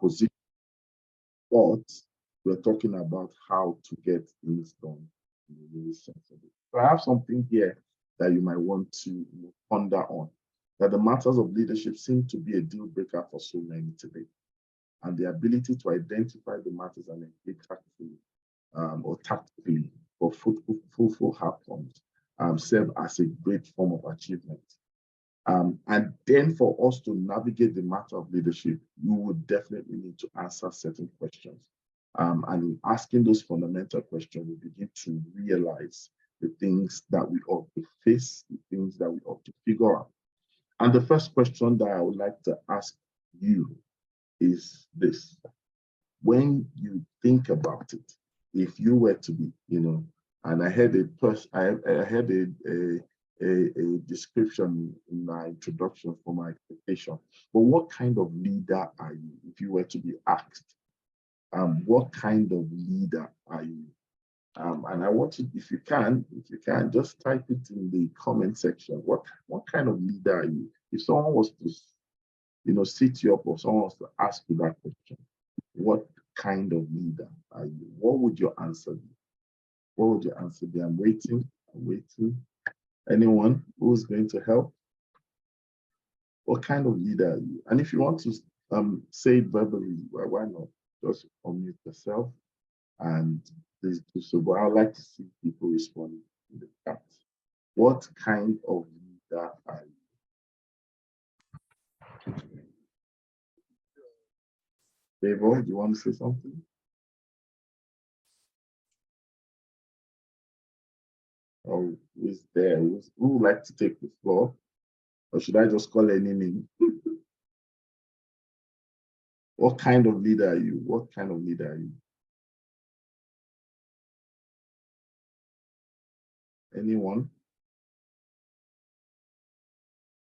position, but we're talking about how to get things done in a really sensible. So I have something here that you might want to ponder on, that the matters of leadership seem to be a deal breaker for so many today. And the ability to identify the matters and engage tactfully or tactically for fruitful outcomes serve as a great form of achievement. And then for us to navigate the matter of leadership, you would definitely need to answer certain questions. And in asking those fundamental questions, we begin to realize the things that we ought to face, the things that we ought to figure out. And the first question that I would like to ask you is this. When you think about it, if you were to be, and I had a description in my introduction for my expectation, but what kind of leader are you? If you were to be asked, what kind of leader are you? And I want you, if you can, just type it in the comment section. What kind of leader are you? If someone was to, sit you up, or someone was to ask you that question, what kind of leader are you? What would your answer be? What would your answer be? I'm waiting. Anyone who's going to help? What kind of leader are you? And if you want to say it verbally, well, why not? Just unmute yourself and please do so. But I'd like to see people respond in the chat. What kind of leader are you? Favor, do you want to say something? Or who's there? Who would like to take the floor? Or should I just call any name? What kind of leader are you? What kind of leader are you? Anyone?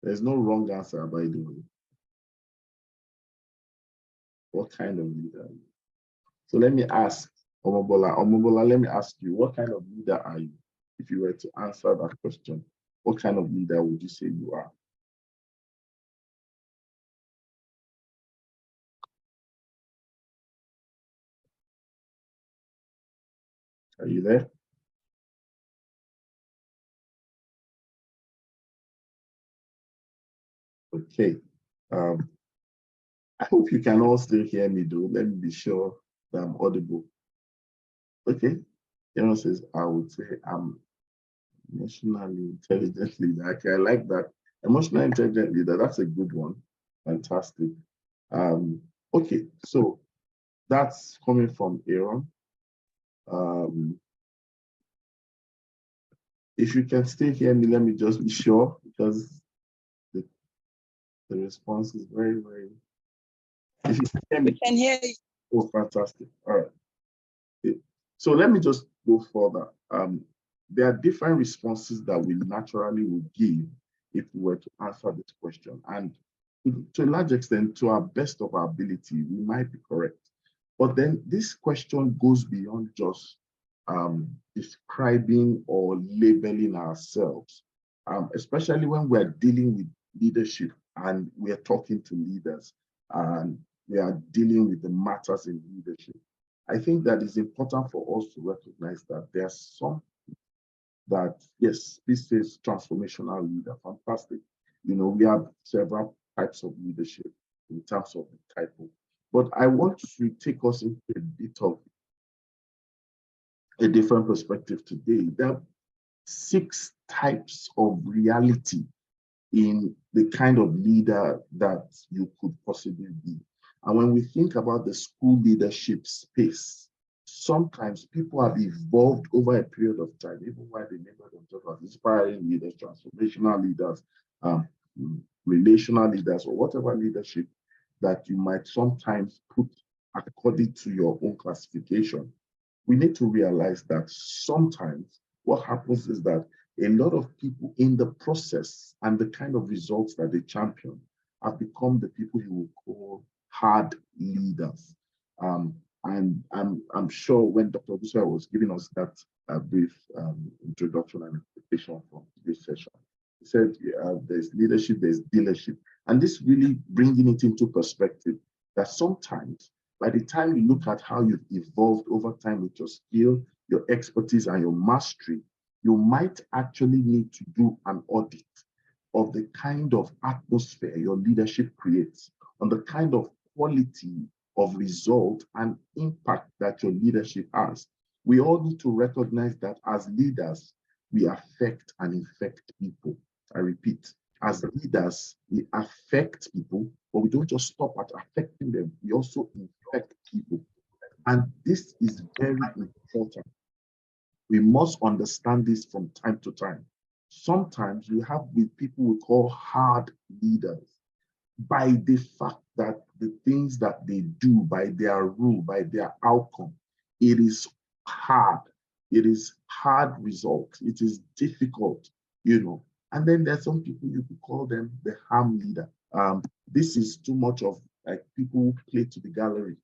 There's no wrong answer, by the way. What kind of leader are you? So let me ask Omobola. Omobola, let me ask you, what kind of leader are you? If you were to answer that question, what kind of leader would you say you are? Are you there? Okay. I hope you can all still hear me though. Let me be sure that I'm audible. Okay. Aaron says, I would say I'm emotionally intelligent leader. Okay, I like that. Emotionally intelligent leader, that's a good one. Fantastic. Okay, so that's coming from Aaron. If you can still hear me, let me just be sure, because the response is very, very. If you can hear me. We can hear you. Oh, fantastic. All right. Okay. So let me just go further. There are different responses that we naturally would give if we were to answer this question. And to a large extent, to our best of our ability, we might be correct. But then this question goes beyond just describing or labeling ourselves, especially when we're dealing with leadership and we're talking to leaders and we are dealing with the matters in leadership. I think that it's important for us to recognize that there's some that, yes, this is transformational leader, fantastic. We have several types of leadership in terms of the type of, but I want to take us into a bit of a different perspective today. There are 6 types of reality in the kind of leader that you could possibly be. And when we think about the school leadership space, sometimes people have evolved over a period of time, even while they label themselves as inspiring leaders, transformational leaders, relational leaders, or whatever leadership that you might sometimes put according to your own classification. We need to realize that sometimes what happens is that a lot of people in the process and the kind of results that they champion have become the people you would call hard leaders. And I'm sure when Dr. Buswa was giving us that brief introduction and expectation from this session, he said there's leadership, there's dealership. And this really bringing it into perspective that sometimes by the time you look at how you've evolved over time with your skill, your expertise, and your mastery, you might actually need to do an audit of the kind of atmosphere your leadership creates, on the kind of quality of result and impact that your leadership has. We all need to recognize that as leaders, we affect and infect people. I repeat, as leaders, we affect people, but we don't just stop at affecting them, we also infect people. And this is very important. We must understand this from time to time. Sometimes we have with people we call hard leaders by the fact that the things that they do, by their rule, by their outcome, it is hard. It is hard result. It is difficult, you know. And then there's some people you could call them the harm leader. This is too much of like people who play to the gallery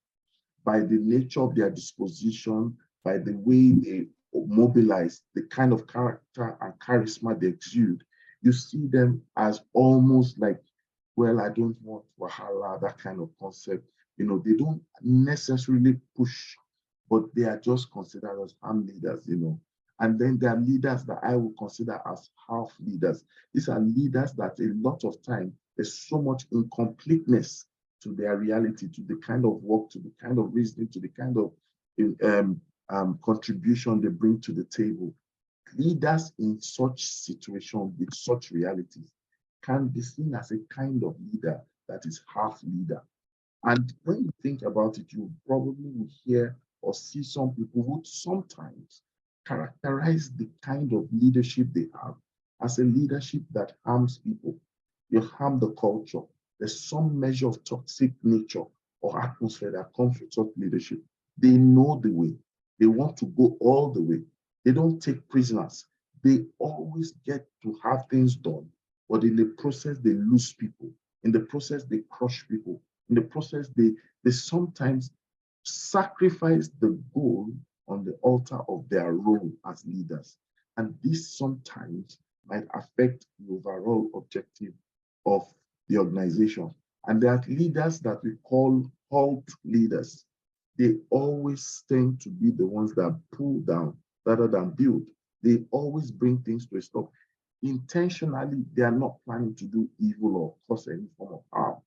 by the nature of their disposition, by the way they mobilize, the kind of character and charisma they exude. You see them as almost like, well, I don't want wahala, that kind of concept. You know, they don't necessarily push, but they are just considered as arm leaders, you know. And then there are leaders that I would consider as half leaders. These are leaders that a lot of time there's so much incompleteness to their reality, to the kind of work, to the kind of reasoning, to the kind of contribution they bring to the table. Leaders in such situations with such realities can be seen as a kind of leader that is half leader. And when you think about it, you probably will hear or see some people who sometimes characterize the kind of leadership they have as a leadership that harms people. You harm the culture. There's some measure of toxic nature or atmosphere that comes with such leadership. They know the way. They want to go all the way. They don't take prisoners. They always get to have things done, but in the process, they lose people. In the process, they crush people. In the process, they sometimes sacrifice the goal on the altar of their role as leaders. And this sometimes might affect the overall objective of the organization. And there are leaders that we call halt leaders. They always tend to be the ones that pull down rather than build. They always bring things to a stop. Intentionally, they are not planning to do evil or cause any form of harm.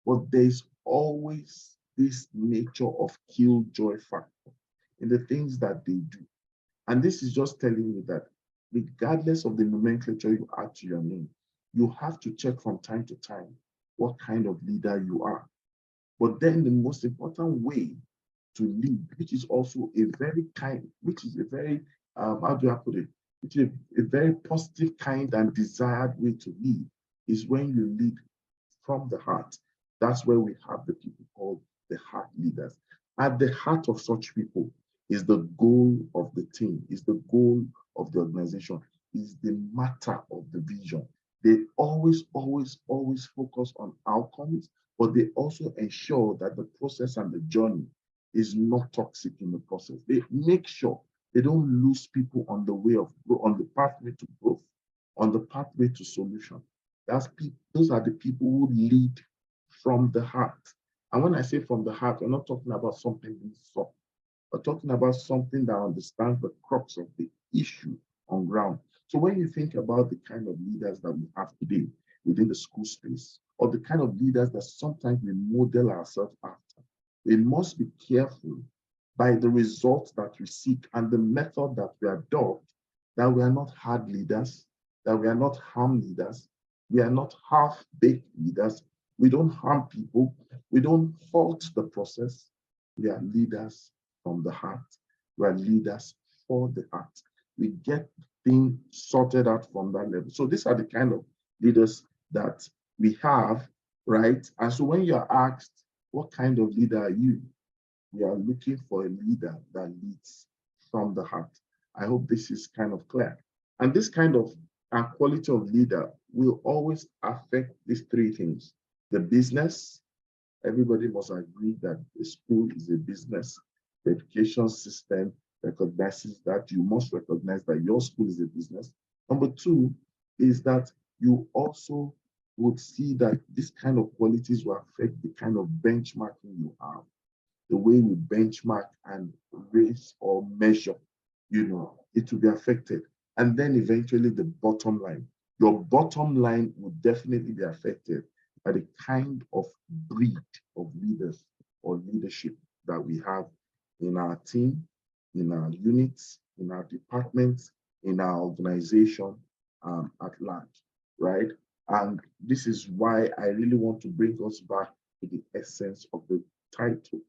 But there's always this nature of killjoy factor in the things that they do. And this is just telling you that regardless of the nomenclature you add to your name, you have to check from time to time what kind of leader you are. But then the most important way to lead, which is also a very kind, which is a very, how do I put it? Which is a very positive, kind, and desired way to lead, is when you lead from the heart. That's where we have the people called the heart leaders. At the heart of such people is the goal of the team, is the goal of the organization, is the matter of the vision. They always, always, always focus on outcomes, but they also ensure that the process and the journey is not toxic in the process. They make sure they don't lose people on the way of on the pathway to growth, on the pathway to solution. Those are the people who lead from the heart. And when I say from the heart, we're not talking about something being soft. We're talking about something that understands the crux of the issue on ground. So when you think about the kind of leaders that we have today within the school space, or the kind of leaders that sometimes we model ourselves after, we must be careful by the results that we seek and the method that we adopt, that we are not hard leaders, that we are not harm leaders, we are not half-baked leaders, we don't harm people, we don't halt the process. We are leaders from the heart. We are leaders for the heart. We get things sorted out from that level. So these are the kind of leaders that we have, right? And so when you're asked, what kind of leader are you? We are looking for a leader that leads from the heart. I hope this is kind of clear. And this kind of quality of leader will always affect these three things. The business, everybody must agree that the school is a business. The education system recognizes that. You must recognize that your school is a business. Number two is that you also would see that this kind of qualities will affect the kind of benchmarking you have, the way we benchmark and raise or measure, it will be affected. And then eventually the bottom line. Your bottom line will definitely be affected by the kind of breed of leaders or leadership that we have in our team, in our units, in our departments, in our organization at large, right? And this is why I really want to bring us back to the essence of the title.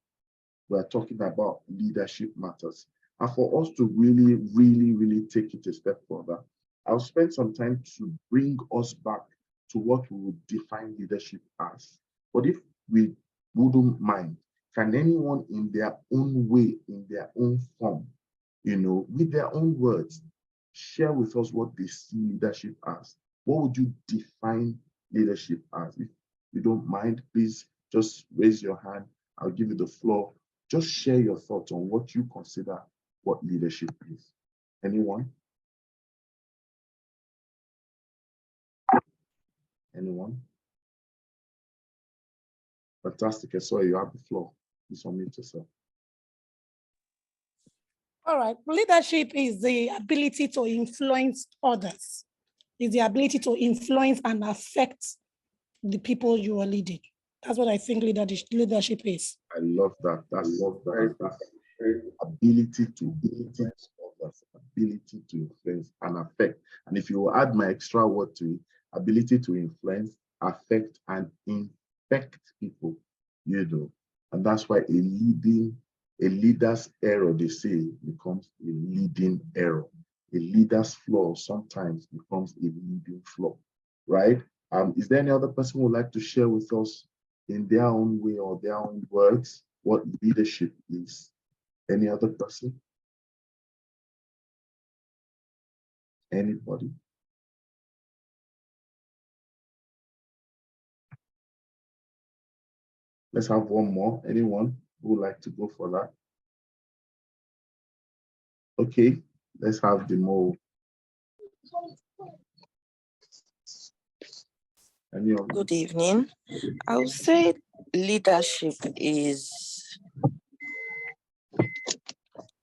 We're talking about leadership matters. And for us to really, really, really take it a step further, I'll spend some time to bring us back to what we would define leadership as. But if we wouldn't mind, can anyone in their own way, in their own form, with their own words, share with us what they see leadership as? What would you define leadership as? If you don't mind, please just raise your hand. I'll give you the floor. Just share your thoughts on what you consider what leadership is. Anyone? Anyone? Fantastic. I saw you have the floor. Please unmute yourself. All right. Leadership is the ability to influence others. It's the ability to influence and affect the people you are leading. That's what I think leadership is. I love that. That's ability to influence others, ability to influence and affect. And if you add my extra word to it, ability to influence, affect, and infect people, And that's why a leader's error, they say, becomes a leading error. A leader's flaw sometimes becomes a leading flaw, right? Is there any other person who would like to share with us in their own way or their own words what leadership is? Any other person? Anybody? Let's have one more. Anyone who would like to go for that? Okay, let's have the more. Good evening. I would say leadership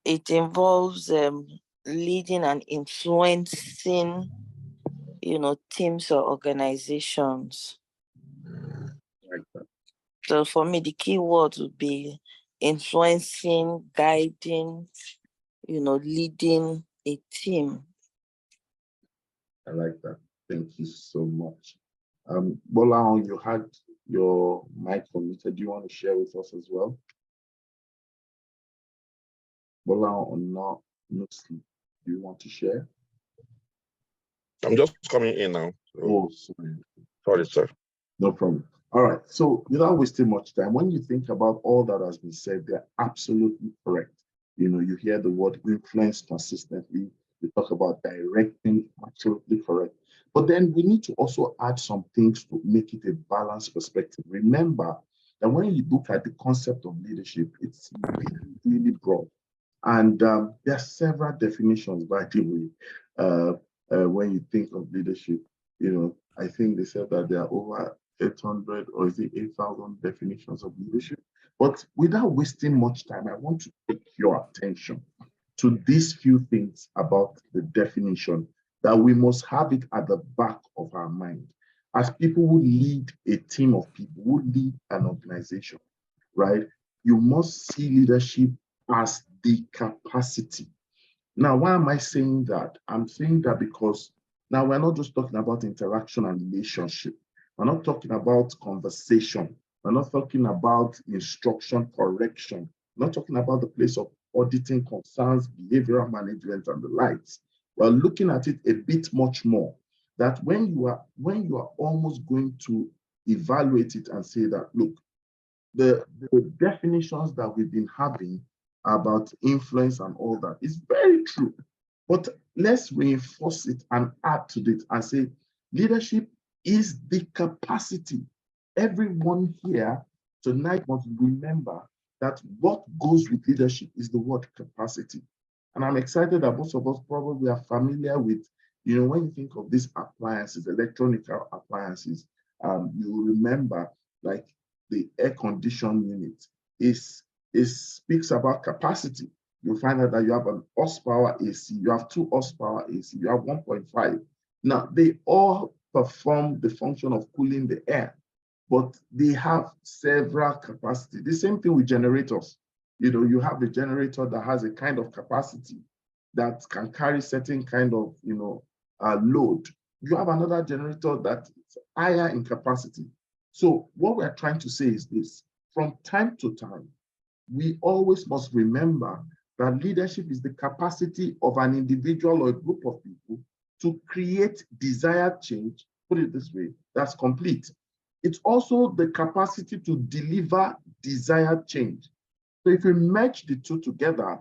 it involves leading and influencing, teams or organizations. Like that. So for me, the key words would be influencing, guiding, leading a team. I like that. Thank you so much. Bola, you had your mic unmuted. Do you want to share with us as well? Bola or not? No sleep. Do you want to share? I'm just coming in now. Oh, sorry. Sorry, sir. No problem. All right. So without wasting much time, when you think about all that has been said, they're absolutely correct. You hear the word influence consistently. We talk about directing, absolutely correct. But then we need to also add some things to make it a balanced perspective. Remember that when you look at the concept of leadership, it's really, really broad. And there are several definitions, by the way, when you think of leadership. I think they said that there are over 800 or is it 8,000 definitions of leadership. But without wasting much time, I want to take your attention to these few things about the definition that we must have it at the back of our mind. As people who lead a team of people, who lead an organization, right? You must see leadership as the capacity. Now, why am I saying that? I'm saying that because now we're not just talking about interaction and relationship. We're not talking about conversation. We're not talking about instruction, correction. We're not talking about the place of auditing concerns, behavioral management, and the likes. We're looking at it a bit much more. That when you are almost going to evaluate it and say that, look, the definitions that we've been having about influence and all that is very true. But let's reinforce it and add to it and say leadership is the capacity. Everyone here tonight must remember that what goes with leadership is the word capacity. And I'm excited that most of us probably are familiar with, when you think of these appliances, electronic appliances, you remember, like the air conditioning unit speaks about capacity. You find out that you have an horsepower AC, you have 2 horsepower AC, you have 1.5. Now, they all perform the function of cooling the air, but they have several capacity. The same thing with generators. You know, you have a generator that has a kind of capacity that can carry certain kind of, load. You have another generator that's higher in capacity. So what we're trying to say is this: from time to time, we always must remember that leadership is the capacity of an individual or a group of people to create desired change, put it this way, that's complete. It's also the capacity to deliver desired change. So if we merge the two together,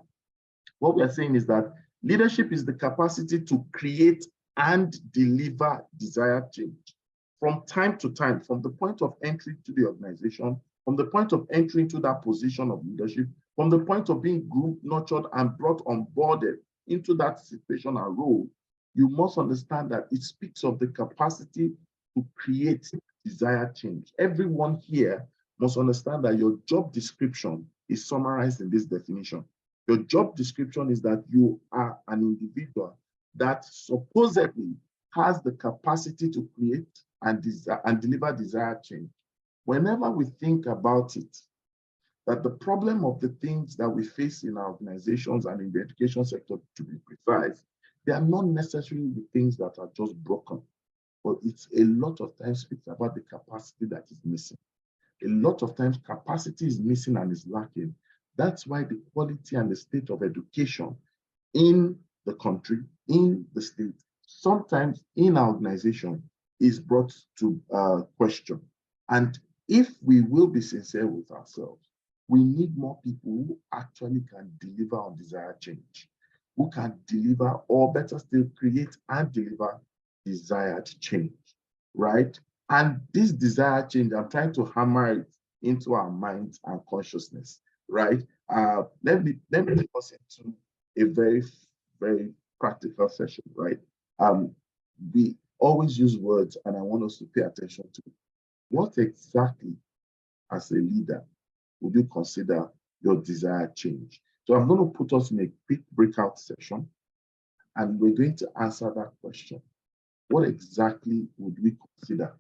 what we are saying is that leadership is the capacity to create and deliver desired change. From time to time, from the point of entry to the organization, from the point of entry into that position of leadership, from the point of being groomed, nurtured, and brought on boarded into that situation and role, you must understand that it speaks of the capacity to create desired change. Everyone here must understand that your job description is summarized in this definition. Your job description is that you are an individual that supposedly has the capacity to create and deliver desired change. Whenever we think about it, that the problem of the things that we face in our organizations and in the education sector, to be precise, they are not necessarily the things that are just broken, but it's a lot of times speaks about the capacity that is missing. A lot of times capacity is missing and is lacking. That's why the quality and the state of education in the country, in the state, sometimes in our organization is brought to question. And if we will be sincere with ourselves, we need more people who actually can deliver on desired change, who can deliver, or better still, create and deliver desired change, right? And this desired change, I'm trying to hammer it into our minds and consciousness, right? Let me take us into a very, very practical session, right? We always use words, and I want us to pay attention to what exactly, as a leader, would you consider your desired change? So I'm going to put us in a quick breakout session, and we're going to answer that question. What exactly would we consider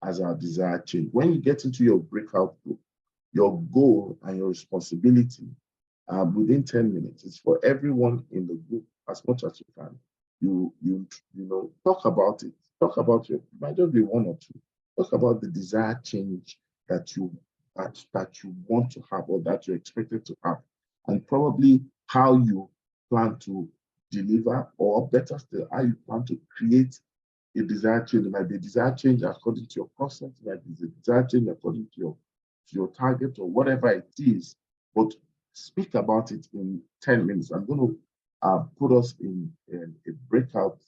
as our desired change? When you get into your breakout group, your goal and your responsibility within 10 minutes is for everyone in the group, as much as you can, you talk about it. Talk about it might just be one or two. Talk about the desired change that you want to have or that you're expected to have, and probably how you plan to deliver, or better still, how you plan to create a desired change. It might be a desired change according to your process, it might be a desired change according to your target or whatever it is, but speak about it in 10 minutes. I'm going to put us in a breakout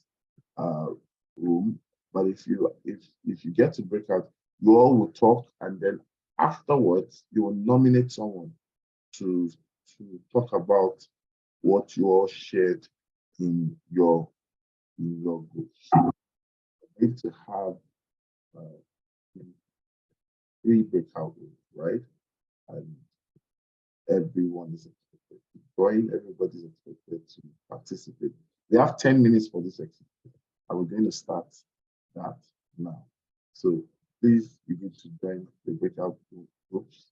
room, but if you get to breakout, you all will talk, and then afterwards you will nominate someone to talk about what you all shared in your group. We need to have 3 breakout rooms, right? And everyone is expected to join, everybody's expected to participate. We have 10 minutes for this exercise, and we're going to start that now. So please begin to join the breakout groups.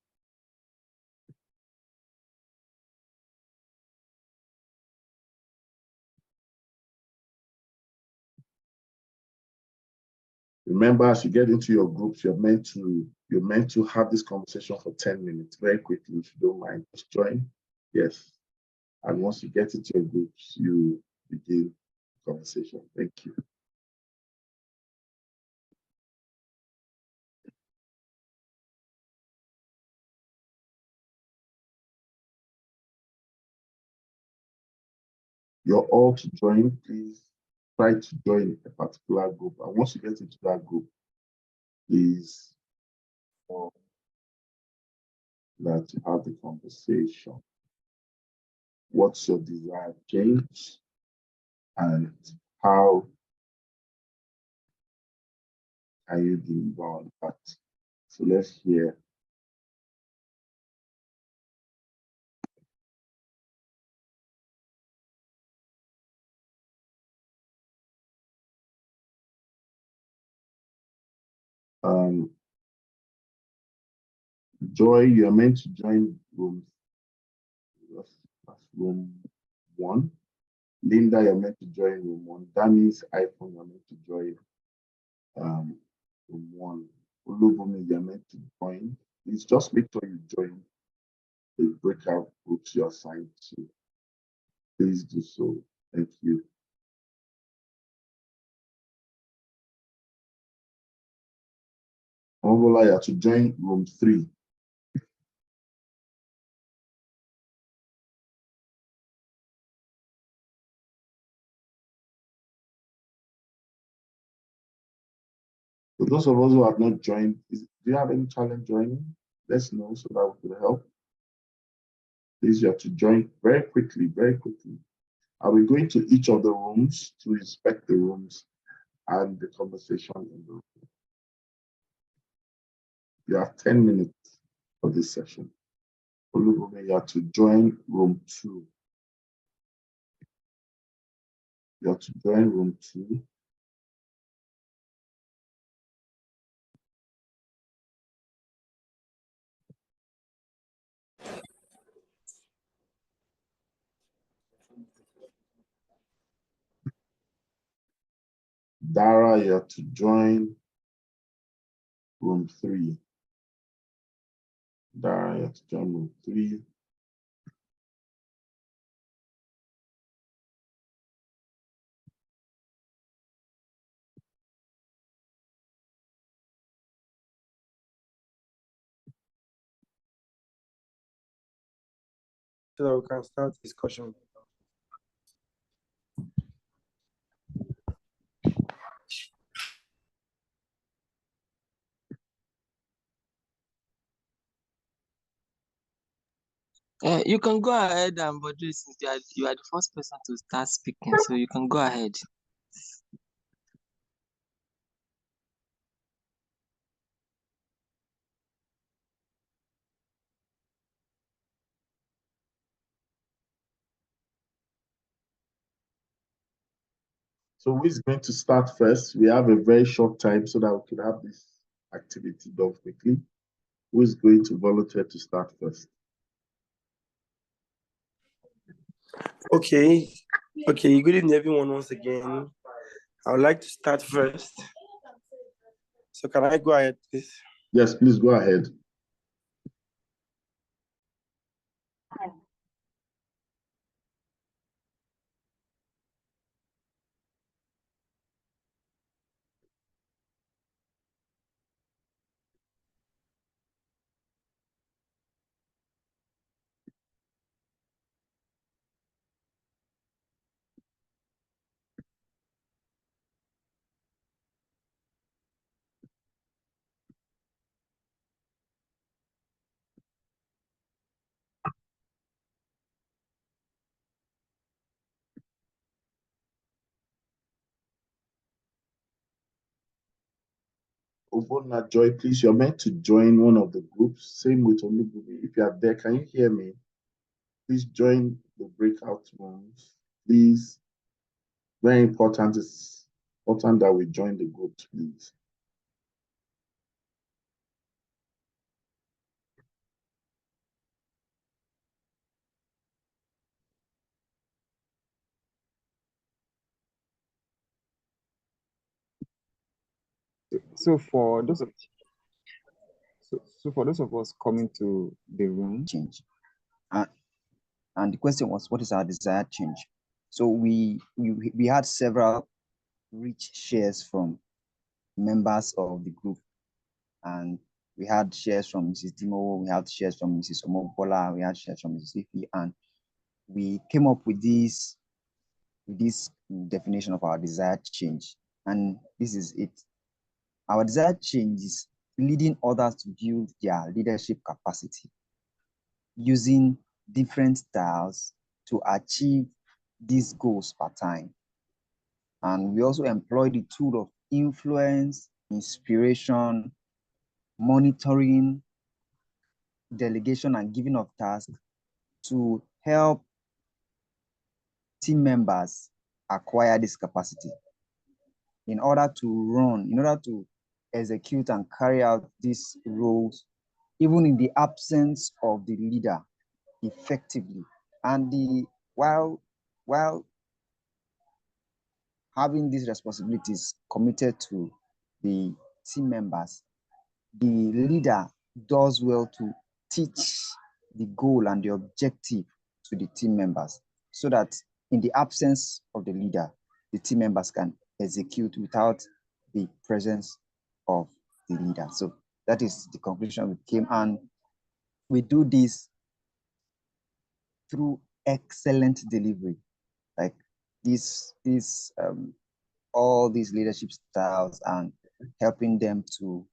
Remember, as you get into your groups, you're meant to have this conversation for 10 minutes. Very quickly, if you don't mind, just join. Yes. And once you get into your groups, you begin the conversation. Thank you. You're all to join. Please try to join a particular group. And once you get into that group, please that you have the conversation. What's your desired change, and how I yield the ball back. So let's hear. Joy, you're meant to join room 1. Linda, you're meant to join room 1. That means iPhone, you're meant to join room 1. Olubumi, you're meant to join. Please just make sure you join the breakout groups you're assigned to. Please do so. Thank you. Omobola, you have to join room 3. For those of us who have not joined, do you have any challenge joining? Let's know so that we can help. Please, you have to join very quickly, very quickly. Are we going to each of the rooms to inspect the rooms and the conversation in the room? You have 10 minutes for this session. You have to join room 2. You have to join room 2. Dara, you have to join room 3. Dara, you have to join room 3. So that we can start discussion. You can go ahead and moderate since you are the first person to start speaking, so you can go ahead. So who is going to start first? We have a very short time so that we can have this activity done quickly. Who is going to volunteer to start first? Okay. Okay, good evening everyone once again. I would like to start first. So can I go ahead, please? Yes, please go ahead. Obona Joy, please, you're meant to join one of the groups. Same with Olubumi. If you are there, can you hear me? Please join the breakout rooms. Please, very important. It's important that we join the groups, please. So for those of us coming to the room, change. And the question was, what is our desired change? So we had several rich shares from members of the group, and we had shares from Mrs. Dimo, we had shares from Mrs. Omobola, we had shares from Mrs. Ifi, and we came up with this definition of our desired change. And this is it. Our desired change is leading others to build their leadership capacity using different styles to achieve these goals per time. And we also employ the tool of influence inspiration, monitoring, delegation, and giving of tasks to help team members acquire this capacity in order to execute and carry out these roles, even in the absence of the leader, effectively. And while having these responsibilities committed to the team members, the leader does well to teach the goal and the objective to the team members, so that in the absence of the leader, the team members can execute without the presence of the leader. So that is the conclusion we came, and we do this through excellent delivery, like all these leadership styles, and helping them to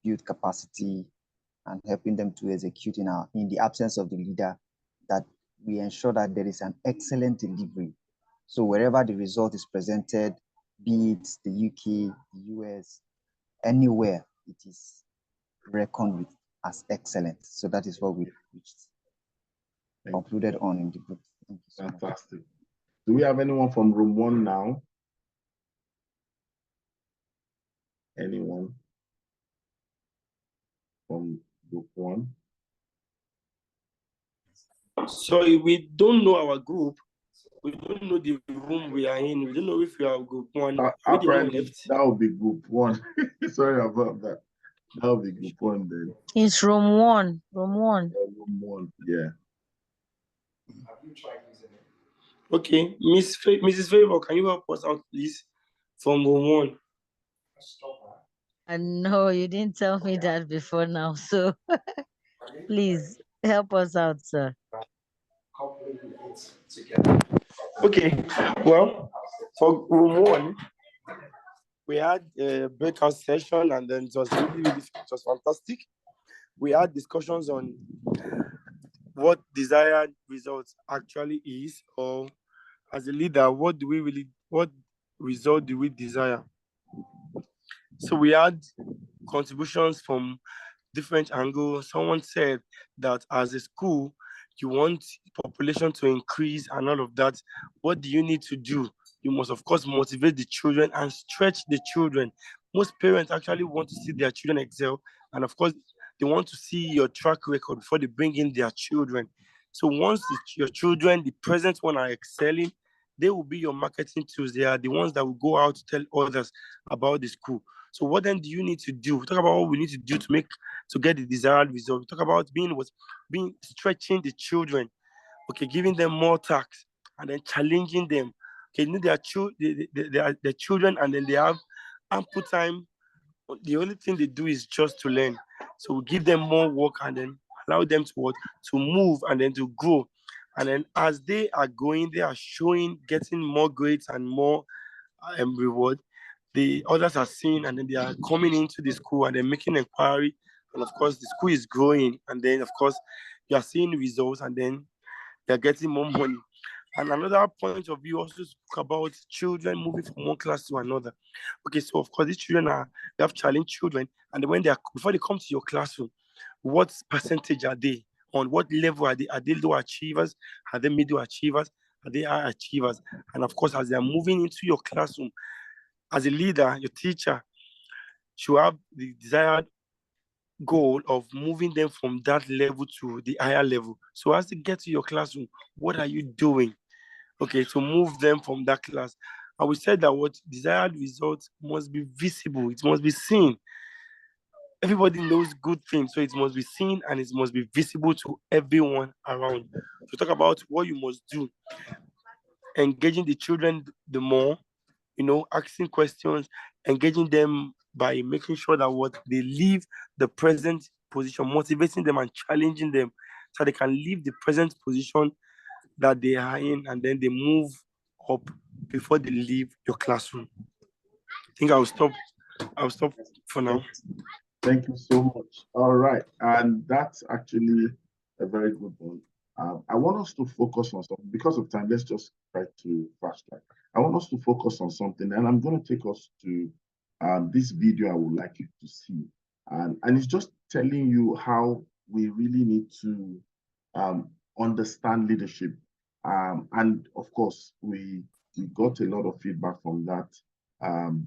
build capacity and helping them to execute in the absence of the leader, that we ensure that there is an excellent delivery. So wherever the result is presented, be it the UK, the US, anywhere, it is reckoned with as excellent. So that is what we concluded on in the group. Thank you so much. Fantastic. Do we have anyone from room 1 now? Anyone from group 1? Sorry, we don't know our group. We don't know the room we are in. We don't know if we are group 1. Apparently, that would be group 1. Sorry about that. That would be group 1 then. It's room 1. Room 1. Room 1, yeah. Okay, Mrs. Favor, can you help us out, please, from room 1? No, you didn't tell me that before now. So please help us out, sir. Okay, well, for room 1, we had a breakout session, and then it was fantastic. We had discussions on what desired results actually is, or as a leader, what result do we desire? So we had contributions from different angles. Someone said that as a school, you want population to increase and all of that. What do you need to do? You must, of course, motivate the children and stretch the children. Most parents actually want to see their children excel. And of course, they want to see your track record before they bring in their children. So once your children, the present one, are excelling, they will be your marketing tools. They are the ones that will go out to tell others about the school. So what then do you need to do? We talk about what we need to do to get the desired result. We talk about stretching the children, okay, giving them more tasks, and then challenging them. Okay, they are the children, and then they have ample time. The only thing they do is just to learn. So we give them more work, and then allow them to move and then to grow. And then as they are going, they are getting more grades and more reward. The others are seeing, and then they are coming into the school and they're making inquiry. And of course, the school is growing. And then, of course, you are seeing results, and then they're getting more money. And another point of view also spoke about children moving from one class to another. Okay, so of course, these children they have challenged children, and before they come to your classroom, what percentage are they on? What level are they? Are they low achievers? Are they middle achievers? Are they high achievers? And of course, as they are moving into your classroom, as a leader, your teacher should have the desired goal of moving them from that level to the higher level. So as they get to your classroom, what are you doing? Okay, to move them from that class. And we said that what desired results must be visible, it must be seen. Everybody knows good things, so it must be seen and it must be visible to everyone around. So talk about what you must do. Engaging the children the more, asking questions, engaging them by making sure that what they leave the present position, motivating them and challenging them so they can leave the present position that they are in, and then they move up before they leave your classroom. I think I'll stop for now. Thank you so much. All right, and that's actually a very good one. I want us to focus on something. Because of time, let's just try to fast track. I want us to focus on something, and I'm going to take us to this video I would like you to see. And it's just telling you how we really need to understand leadership. And of course, we got a lot of feedback from that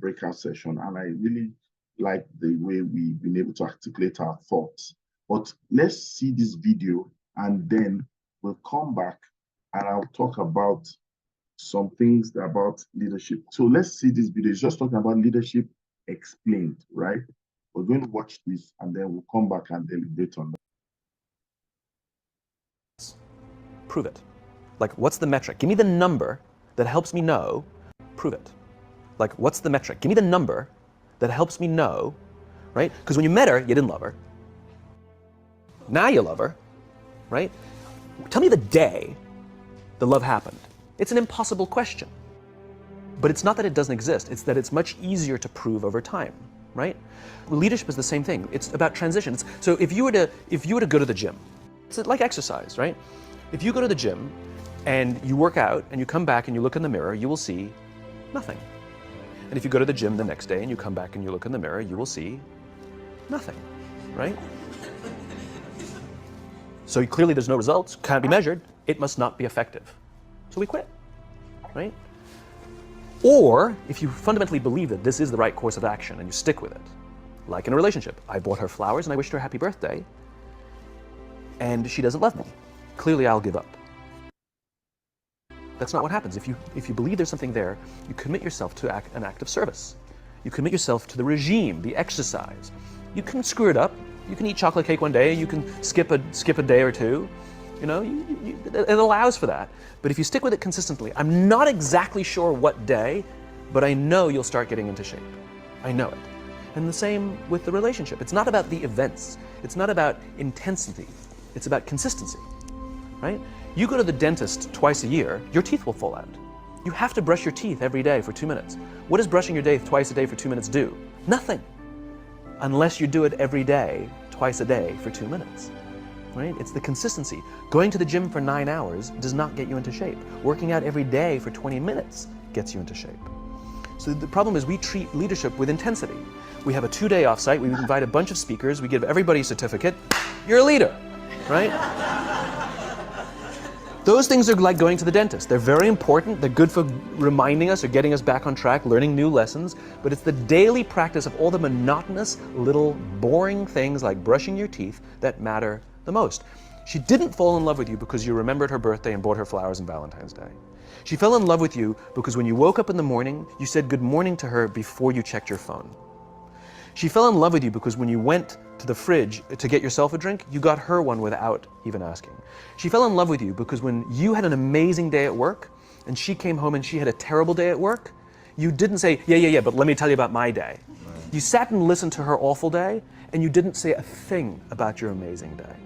breakout session. And I really like the way we've been able to articulate our thoughts. But let's see this video, and then we'll come back and I'll talk about some things about leadership. So let's see this video. It's just talking about leadership explained, right? We're going to watch this and then we'll come back and deliberate on that. Prove it. Like, what's the metric? Give me the number that helps me know. Prove it. Like, what's the metric? Give me the number that helps me know, right? Because when you met her, you didn't love her. Now you love her, right? Tell me the day the love happened. It's an impossible question. But it's not that it doesn't exist, it's that it's much easier to prove over time, right? Leadership is the same thing. It's about transitions. So if you were to go to the gym, it's like exercise, right? If you go to the gym and you work out and you come back and you look in the mirror, you will see nothing. And if you go to the gym the next day and you come back and you look in the mirror, you will see nothing, right? So clearly there's no results, can't be measured, it must not be effective. So we quit, right? Or if you fundamentally believe that this is the right course of action and you stick with it, like in a relationship, I bought her flowers and I wished her a happy birthday, and she doesn't love me. Clearly I'll give up. That's not what happens. If you believe there's something there, you commit yourself to an act of service. You commit yourself to the regime, the exercise. You can screw it up. You can eat chocolate cake one day, you can skip a day or two. You know, it allows for that. But if you stick with it consistently, I'm not exactly sure what day, but I know you'll start getting into shape. I know it. And the same with the relationship. It's not about the events. It's not about intensity. It's about consistency, right? You go to the dentist twice a year, your teeth will fall out. You have to brush your teeth every day for 2 minutes. What does brushing your teeth twice a day for 2 minutes do? Nothing. Unless you do it every day, twice a day for 2 minutes. Right? It's the consistency. Going to the gym for 9 hours does not get you into shape. Working out every day for 20 minutes gets you into shape. So the problem is we treat leadership with intensity. We have a 2-day offsite, we invite a bunch of speakers, we give everybody a certificate. You're a leader, right? Those things are like going to the dentist. They're very important. They're good for reminding us or getting us back on track, learning new lessons. But it's the daily practice of all the monotonous, little, boring things like brushing your teeth that matter the most. She didn't fall in love with you because you remembered her birthday and bought her flowers on Valentine's Day. She fell in love with you because when you woke up in the morning, you said good morning to her before you checked your phone. She fell in love with you because when you went to the fridge to get yourself a drink, you got her one without even asking. She fell in love with you because when you had an amazing day at work and she came home and she had a terrible day at work, you didn't say, yeah, but let me tell you about my day. You sat and listened to her awful day and you didn't say a thing about your amazing day.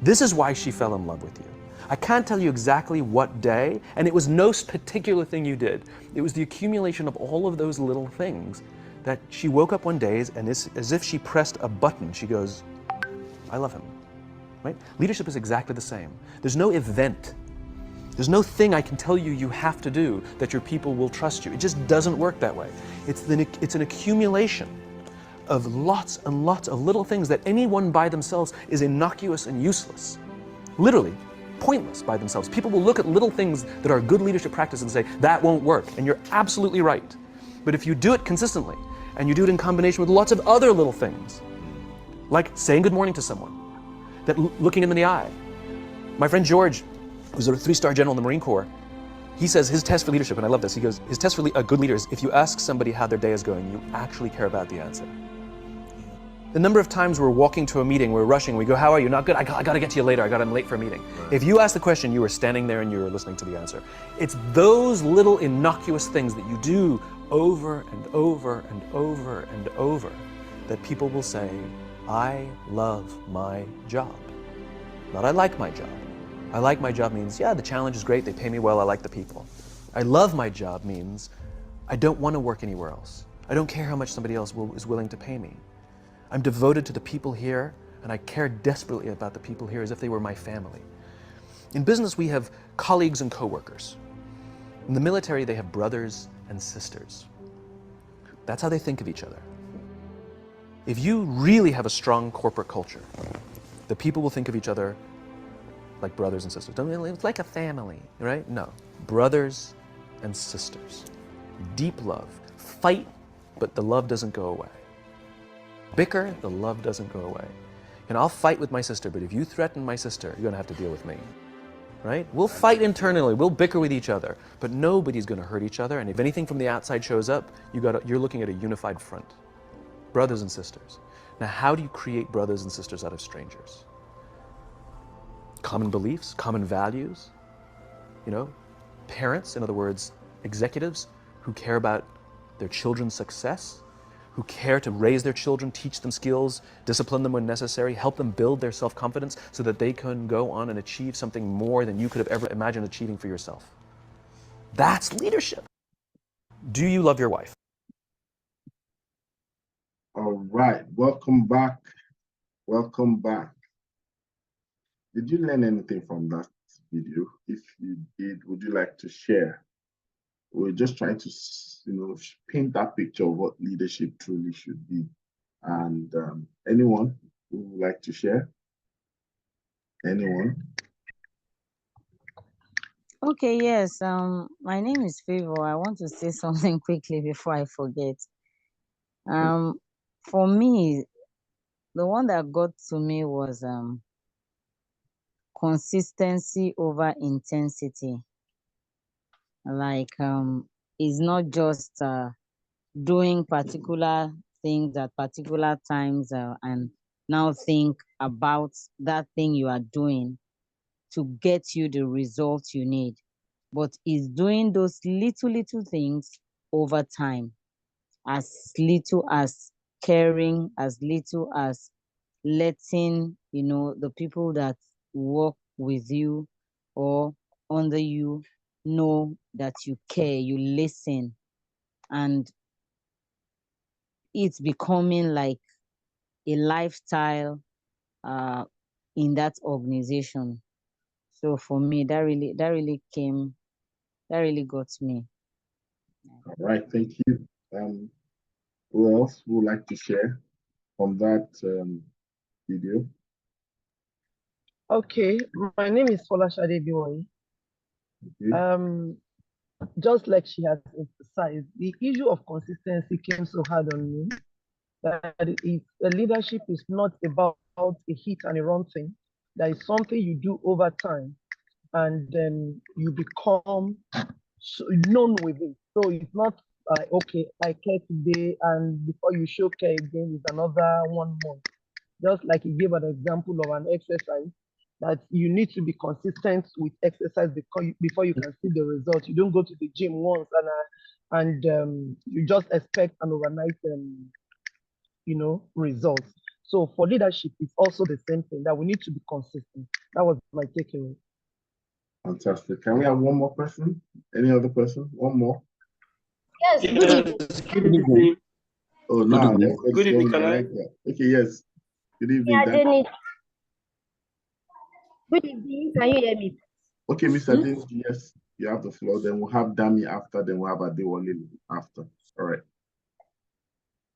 This is why she fell in love with you. I can't tell you exactly what day, and it was no particular thing you did. It was the accumulation of all of those little things that she woke up one day and as if she pressed a button, she goes, I love him, right? Leadership is exactly the same. There's no event. There's no thing I can tell you you have to do that your people will trust you. It just doesn't work that way. It's an accumulation of lots and lots of little things that anyone by themselves is innocuous and useless. Literally, pointless by themselves. People will look at little things that are good leadership practice and say, that won't work, and you're absolutely right. But if you do it consistently, and you do it in combination with lots of other little things, like saying good morning to someone, that looking them in the eye. My friend George, who's a 3-star general in the Marine Corps, he says his test for leadership, and I love this, he goes, his test for a good leader is if you ask somebody how their day is going, you actually care about the answer. The number of times we're walking to a meeting, we're rushing, we go, how are you? Not good, I gotta get to you later, I'm late for a meeting. Right. If you ask the question, you were standing there and you were listening to the answer. It's those little innocuous things that you do over and over and over and over that people will say, I love my job. Not I like my job. I like my job means, yeah, the challenge is great, they pay me well, I like the people. I love my job means, I don't want to work anywhere else. I don't care how much somebody else is willing to pay me. I'm devoted to the people here, and I care desperately about the people here as if they were my family. In business, we have colleagues and coworkers. In the military, they have brothers and sisters. That's how they think of each other. If you really have a strong corporate culture, the people will think of each other like brothers and sisters. It's like a family, right? No. Brothers and sisters. Deep love. Fight, but the love doesn't go away. Bicker, the love doesn't go away. And I'll fight with my sister, but if you threaten my sister, you're gonna have to deal with me. Right? We'll fight internally, we'll bicker with each other, but nobody's gonna hurt each other, and if anything from the outside shows up, you're looking at a unified front. Brothers and sisters. Now, how do you create brothers and sisters out of strangers? Common beliefs, common values, parents, in other words, executives who care about their children's success, who care to raise their children, teach them skills, discipline them when necessary, help them build their self-confidence so that they can go on and achieve something more than you could have ever imagined achieving for yourself. That's leadership. Do you love your wife? All right, welcome back. Welcome back. Did you learn anything from that video? If you did, would you like to share? We're just trying to, paint that picture of what leadership truly should be. And anyone who would like to share? Anyone? Okay, yes. My name is Favor. I want to say something quickly before I forget. For me, the one that got to me was consistency over intensity. Like it's not just doing particular things at particular times and now think about that thing you are doing to get you the results you need, but is doing those little things over time, as little as caring, as little as letting the people that work with you or under you know that you care, you listen, and it's becoming like a lifestyle in that organization. So for me, that really got me. All right, thank you. Who else would like to share from that video? Okay, my name is Folashade Biwoyi. Okay. Just like she has emphasized, the issue of consistency came so hard on me that leadership is not about a hit and a run thing. That is something you do over time, and then you become known with it. So it's not okay, I care today, and before you show care again is another 1 month. Just like he gave an example of an exercise, that you need to be consistent with exercise before you can see the results. You don't go to the gym once and you just expect an overnight results. So for leadership, it's also the same thing, that we need to be consistent. That was my takeaway. Fantastic. Can we have one more person? Any other person? One more? Yes, good evening. Oh, no. Good evening, can I? Okay, yes. Good evening. Yeah, Dennis. Good evening. Can you hear me? Okay, Mr. Dennis, yes, you have the floor. Then we'll have Dami after, then we'll have Adewale after. All right.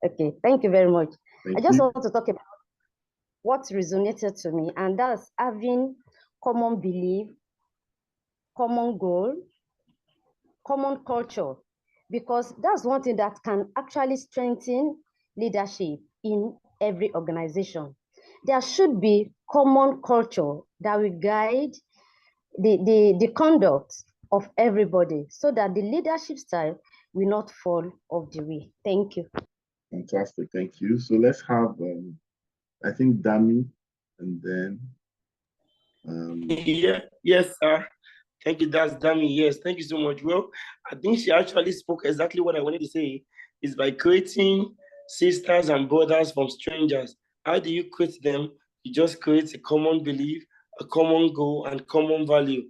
Okay, thank you very much. Thank I just you. want to talk about what resonated to me, and that's having common belief, common goal, common culture, because that's one thing that can actually strengthen leadership in every organization. There should be common culture that will guide the conduct of everybody so that the leadership style will not fall off the way. Thank you. Fantastic, thank you. So let's have, I think, Dami, and then. Yes, sir. Thank you, that's Dami. Yes, thank you so much. Well, I think she actually spoke exactly what I wanted to say, is by creating sisters and brothers from strangers. How do you create them? You just create a common belief, a common goal, and common value.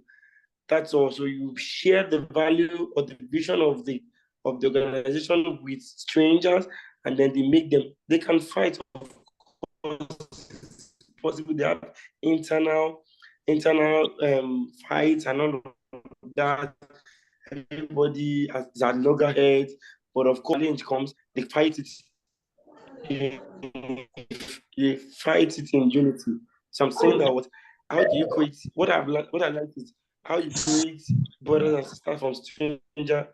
That's all. So you share the value or the vision of the organization with strangers, and then they can fight. Of course, possible they have internal fights and all of that. Everybody has at loggerheads, but of course, challenge comes, they fight it you fight it in unity. So I'm saying that how do you create what I learned is how you create brothers and sisters from strangers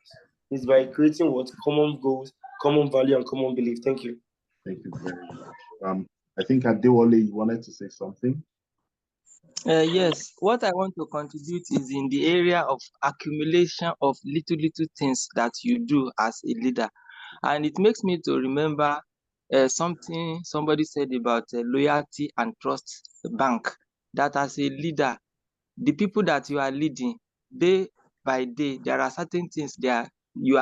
is by creating what common goals, common value, and common belief. Thank you. Thank you very much. I think Adewale, you wanted to say something. Yes, what I want to contribute is in the area of accumulation of little things that you do as a leader. And it makes me to remember something somebody said about loyalty and trust bank. That as a leader, the people that you are leading, day by day, there are certain things they are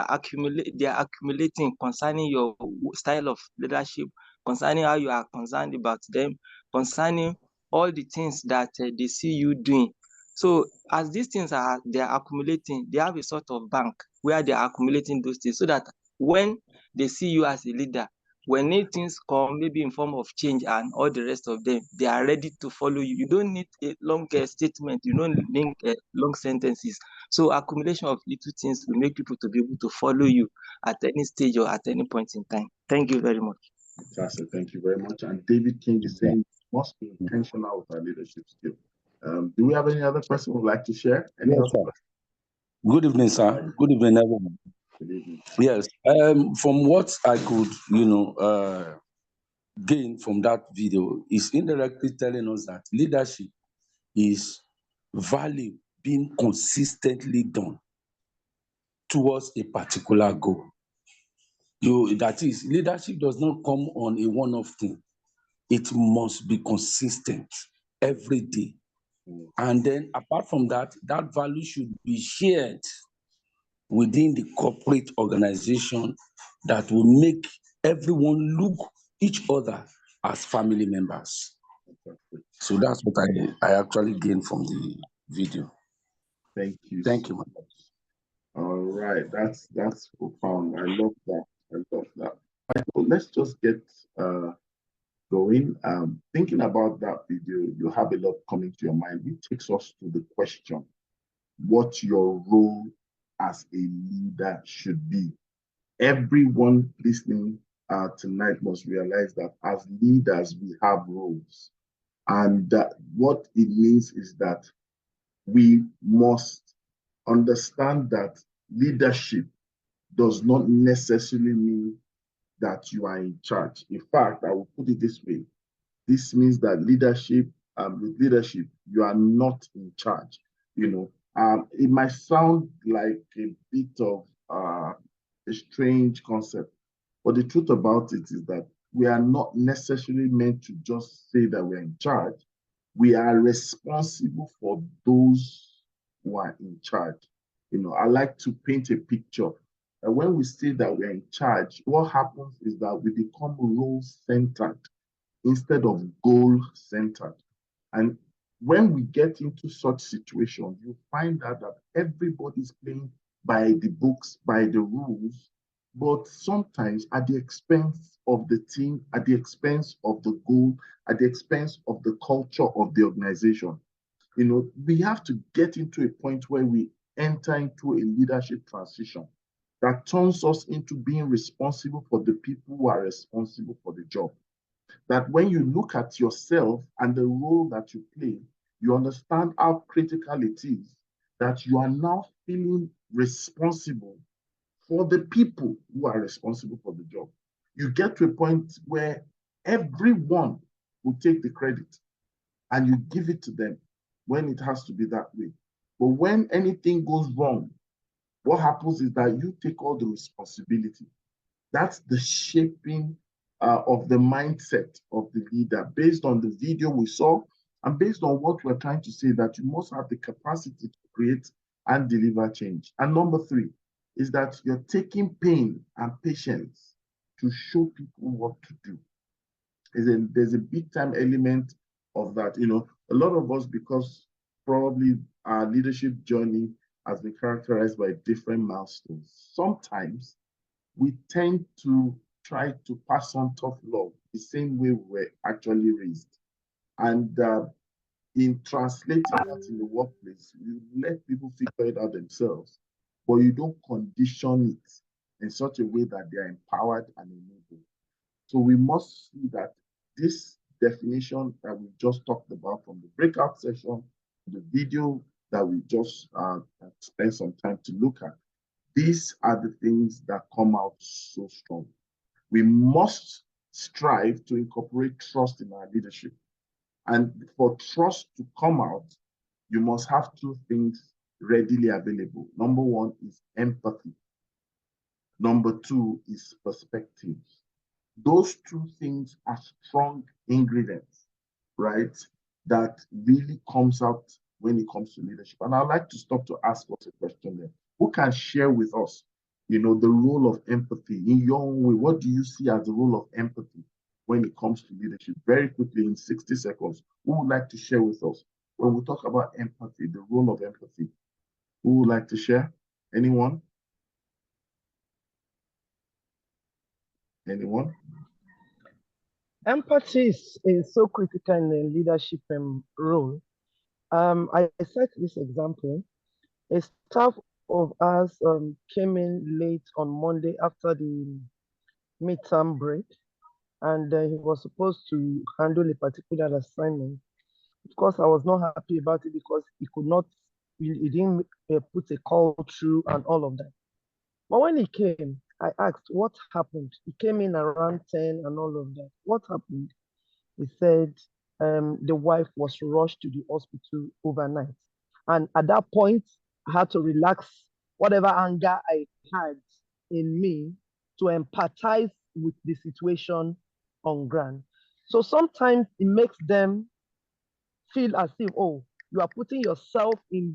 accumulating concerning your style of leadership, concerning how you are concerned about them, concerning all the things that they see you doing. So as these things they are accumulating, they have a sort of bank where they are accumulating those things so that when they see you as a leader, when new things come, maybe in form of change and all the rest of them, they are ready to follow you. You don't need a long statement. You don't need long sentences. So accumulation of little things will make people to be able to follow you at any stage or at any point in time. Thank you very much. Fantastic. Thank you very much. And David King is saying must be intentional with our leadership skill. Do we have any other person who would like to share? Yes, sir. Good evening, sir. Good evening, everyone. Good evening. Yes. From what I could, gain from that video is indirectly telling us that leadership is value being consistently done towards a particular goal. That is, leadership does not come on a one-off thing. It must be consistent every day. And then apart from that, that value should be shared within the corporate organization that will make everyone look each other as family members. So that's what I actually gained from the video. Thank you. Thank you. All right, that's profound. I love that. Michael, let's just get going. Thinking about that video, you have a lot coming to your mind. It takes us to the question: what your role as a leader should be. Everyone listening tonight must realize that as leaders, we have roles. And what it means is that we must understand that leadership does not necessarily mean that you are in charge. In fact, I will put it this way. This means that with leadership, you are not in charge. It might sound like a bit of a strange concept, but the truth about it is that we are not necessarily meant to just say that we're in charge. We are responsible for those who are in charge. I like to paint a picture. When we say that we're in charge, what happens is that we become role-centered instead of goal-centered. And when we get into such situations, you find out that everybody's playing by the books, by the rules, but sometimes at the expense of the team, at the expense of the goal, at the expense of the culture of the organization. We have to get into a point where we enter into a leadership transition that turns us into being responsible for the people who are responsible for the job. That when you look at yourself and the role that you play, you understand how critical it is that you are now feeling responsible for the people who are responsible for the job. You get to a point where everyone will take the credit and you give it to them when it has to be that way. But when anything goes wrong, what happens is that you take all the responsibility. That's the shaping of the mindset of the leader based on the video we saw and based on what we're trying to say, that you must have the capacity to create and deliver change. And number 3 is that you're taking pain and patience to show people what to do. There's a big time element of that. A lot of us, because probably our leadership journey has been characterized by different milestones. Sometimes we tend to try to pass on tough love the same way we were actually raised. And in translating that in the workplace, you let people figure it out themselves, but you don't condition it in such a way that they are empowered and enabled. So we must see that this definition that we just talked about from the breakout session, the video that we just spent some time to look at, these are the things that come out so strong. We must strive to incorporate trust in our leadership. And for trust to come out, you must have two things readily available. Number one is empathy. Number two is perspective. Those two things are strong ingredients, right? That really comes out when it comes to leadership. And I'd like to stop to ask us a question there. Who can share with us, the role of empathy in your own way? What do you see as the role of empathy when it comes to leadership? Very quickly, in 60 seconds, who would like to share with us when we talk about empathy, the role of empathy? Who would like to share? Anyone? Anyone? Empathy is so critical in the leadership role. I cite this example. A staff of ours came in late on Monday after the midterm break, and he was supposed to handle a particular assignment. Of course, I was not happy about it because he didn't put a call through and all of that. But when he came, I asked what happened. He came in around 10 and all of that. What happened? He said the wife was rushed to the hospital overnight. And at that point, I had to relax whatever anger I had in me to empathize with the situation on ground. So sometimes it makes them feel as if, oh, you are putting yourself in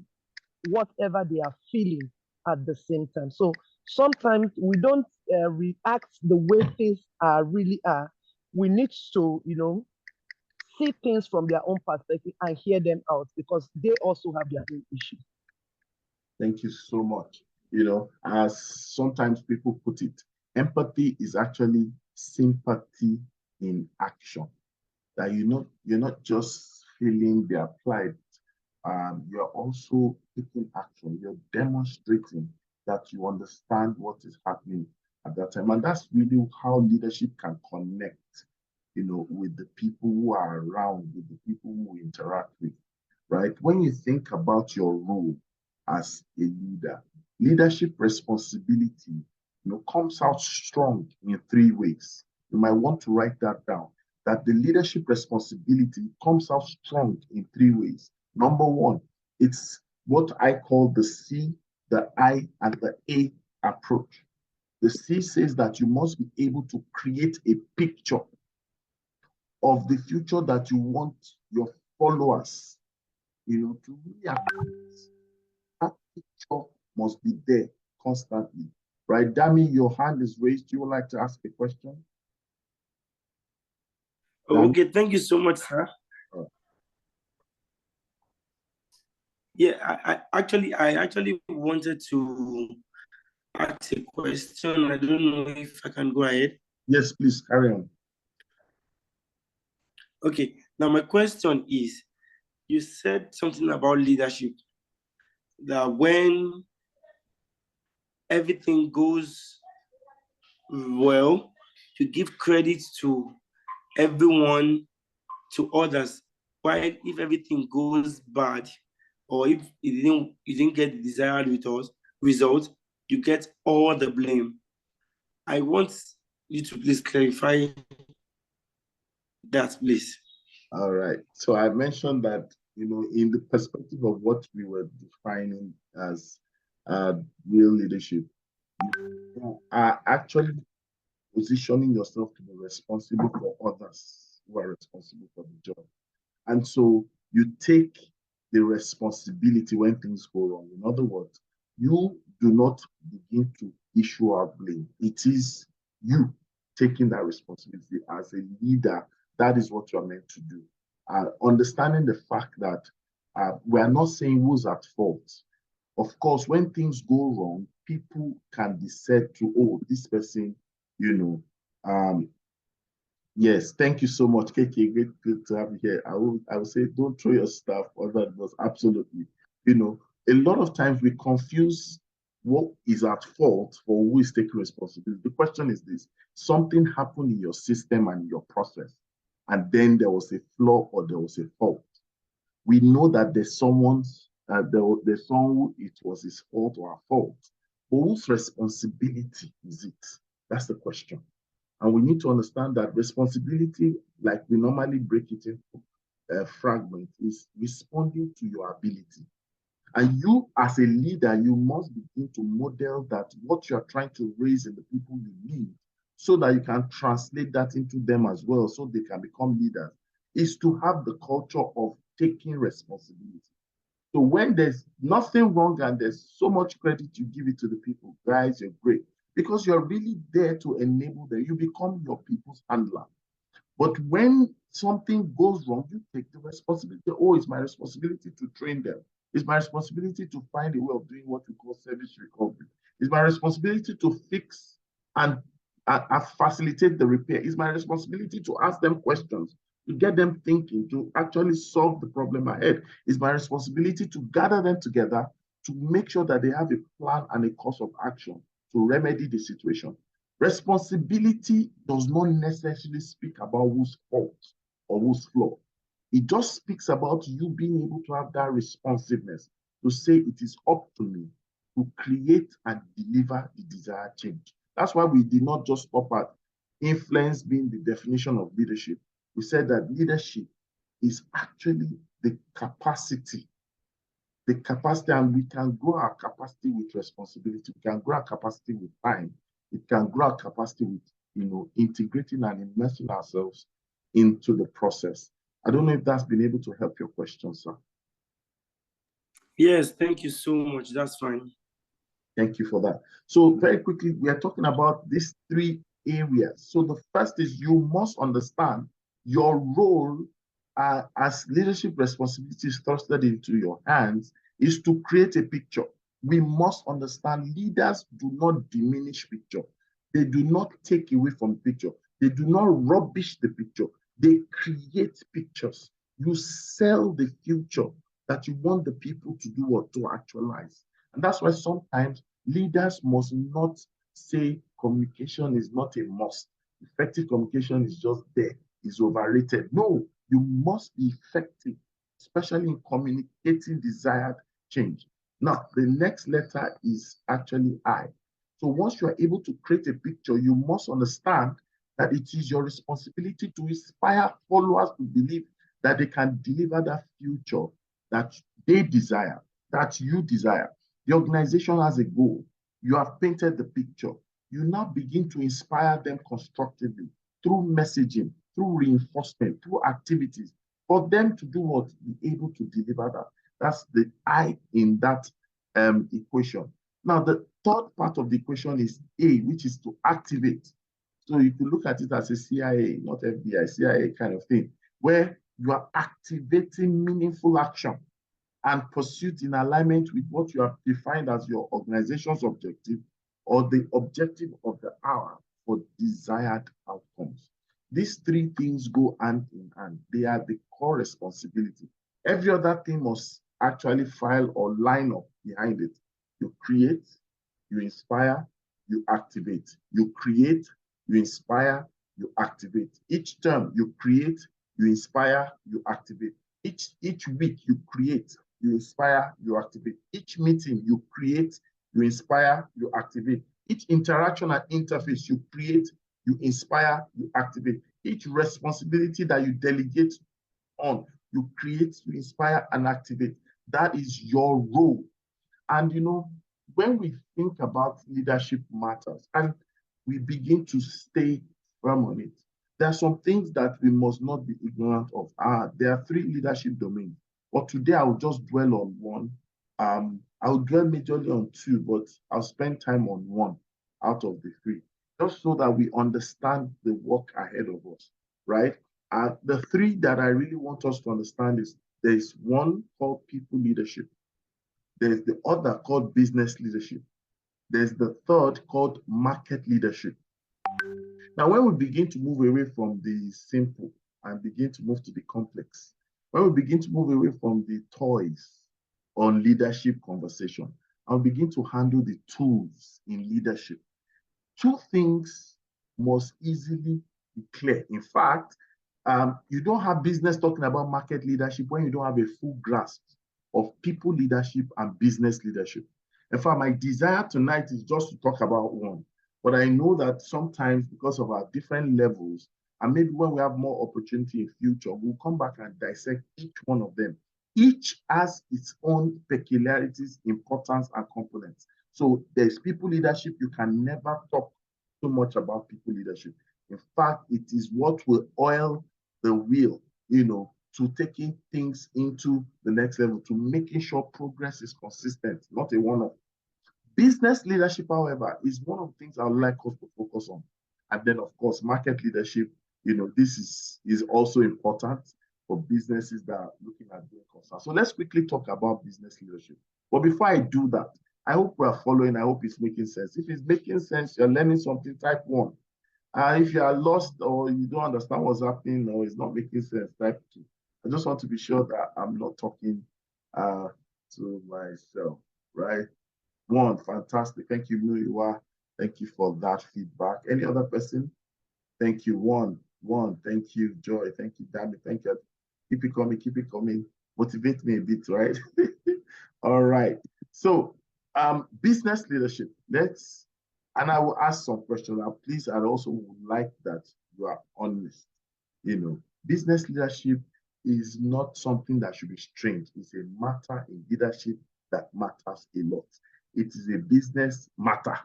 whatever they are feeling at the same time. So sometimes we don't react the way things really are. We need to, see things from their own perspective and hear them out because they also have their own issues. Thank you so much. As sometimes people put it, empathy is actually sympathy in action. That you're not just feeling their plight, you're also taking action. You're demonstrating that you understand what is happening at that time. And that's really how leadership can connect, with the people who are around, with the people who interact with, right? When you think about your role as a leader, leadership responsibility, comes out strong in three ways. You might want to write that down, that the leadership responsibility comes out strong in three ways. Number one, it's what I call the C, the I, and the A approach. The C says that you must be able to create a picture of the future that you want your followers, to really accomplish. That picture must be there constantly, right? Dami, your hand is raised. You would like to ask a question? Okay, thank you so much, sir. Yeah, I actually wanted to ask a question. I don't know if I can go ahead. Yes, please carry on. Okay, now my question is, you said something about leadership, that when everything goes well, you give credit to everyone, to others, while if everything goes bad, or if you didn't get the desired result, you get all the blame. I want you to please clarify that, please. All right. So I mentioned that, in the perspective of what we were defining as real leadership, you are actually positioning yourself to be responsible for others who are responsible for the job. And so you take the responsibility when things go wrong. In other words, you do not begin to issue out blame. It is you taking that responsibility as a leader. That is what you are meant to do. Understanding the fact that we are not saying who's at fault. Of course, when things go wrong, people can be said to, oh, this person, yes, thank you so much, KK. Good to have you here. I will say, don't throw your stuff on that, but absolutely. A lot of times we confuse what is at fault for who is taking responsibility. The question is this: something happened in your system and your process, and then there was a flaw or there was a fault. We know that there's someone's, there's someone it was his fault or her fault. But whose responsibility is it? That's the question. And we need to understand that responsibility, like we normally break it into fragments, is responding to your ability. And you, as a leader, you must begin to model that what you're trying to raise in the people you lead, so that you can translate that into them as well, so they can become leaders, is to have the culture of taking responsibility. So when there's nothing wrong and there's so much credit, you give it to the people, guys, you're great. Because you're really there to enable them. You become your people's handler. But when something goes wrong, you take the responsibility. Oh, it's my responsibility to train them. It's my responsibility to find a way of doing what we call service recovery. It's my responsibility to fix and facilitate the repair. It's my responsibility to ask them questions, to get them thinking, to actually solve the problem ahead. It's my responsibility to gather them together to make sure that they have a plan and a course of action to remedy the situation. Responsibility does not necessarily speak about whose fault or whose flaw. It just speaks about you being able to have that responsiveness to say it is up to me to create and deliver the desired change. That's why we did not just stop at influence being the definition of leadership. We said that leadership is actually the capacity, and we can grow our capacity with responsibility. We can grow our capacity with time. It can grow our capacity with, integrating and immersing ourselves into the process. I don't know if that's been able to help your question, sir. Yes, thank you so much. That's fine. Thank you for that. So very quickly, we are talking about these three areas. So the first is you must understand your role as leadership responsibilities thrusted into your hands is to create a picture. We must understand leaders do not diminish picture. They do not take away from picture. They do not rubbish the picture. They create pictures. You sell the future that you want the people to do or to actualize. And that's why sometimes leaders must not say communication is not a must. Effective communication is just there, is overrated. No, you must be effective, especially in communicating desired change. Now, the next letter is actually I. So once you are able to create a picture, you must understand that it is your responsibility to inspire followers to believe that they can deliver that future that they desire, that you desire. The organization has a goal. You have painted the picture. You now begin to inspire them constructively through messaging, through reinforcement, through activities, for them to do what? Be able to deliver that. That's the I in that equation. Now, the third part of the equation is A, which is to activate. So you could look at it as a CIA, not FBI, CIA kind of thing, where you are activating meaningful action and pursuit in alignment with what you have defined as your organization's objective or the objective of the hour for desired outcomes. These three things go hand in hand. They are the core responsibility. Every other thing must actually file or line up behind it. You create, you inspire, you activate. You create, you inspire, you activate. Each term you create, you inspire, you activate. Each week you create, you inspire, you activate. Each meeting you create, you inspire, you activate. Each interaction and interface you create, you inspire, you activate. Each responsibility that you delegate on, you create, you inspire, and activate. That is your role. And when we think about leadership matters and we begin to stay firm on it, there are some things that we must not be ignorant of. There are three leadership domains, but today I will just dwell on one. I will dwell majorly on two, but I'll spend time on one out of the three, just so that we understand the work ahead of us, right? The three that I really want us to understand is there's one called people leadership. There's the other called business leadership. There's the third called market leadership. Now, when we begin to move away from the simple and begin to move to the complex, when we begin to move away from the toys on leadership conversation, I'll begin to handle the tools in leadership. Two things must easily be clear. In fact, you don't have business talking about market leadership when you don't have a full grasp of people leadership and business leadership. In fact, my desire tonight is just to talk about one. But I know that sometimes because of our different levels, and maybe when we have more opportunity in future, we'll come back and dissect each one of them. Each has its own peculiarities, importance, and components. So there's people leadership. You can never talk so much about people leadership. In fact, it is what will oil the wheel, to taking things into the next level, to making sure progress is consistent, not a one-off. Business leadership, however, is one of the things I would like us to focus on. And then, of course, market leadership, this is also important for businesses that are looking at doing concern. So let's quickly talk about business leadership. But before I do that, I hope we are following. I hope it's making sense. If it's making sense, you're learning something, type 1. If you are lost or you don't understand what's happening or it's not making sense, type 2. I just want to be sure that I'm not talking to myself, right? 1, fantastic. Thank you, Muiwa. Thank you for that feedback. Any other person? Thank you. 1. Thank you, Joy. Thank you, Dami. Thank you. Keep it coming. Keep it coming. Motivate me a bit, right? All right. So, business leadership. And I will ask some questions. Now, please, I also would like that you are honest. Business leadership is not something that should be strange. It's a matter in leadership that matters a lot. It is a business matter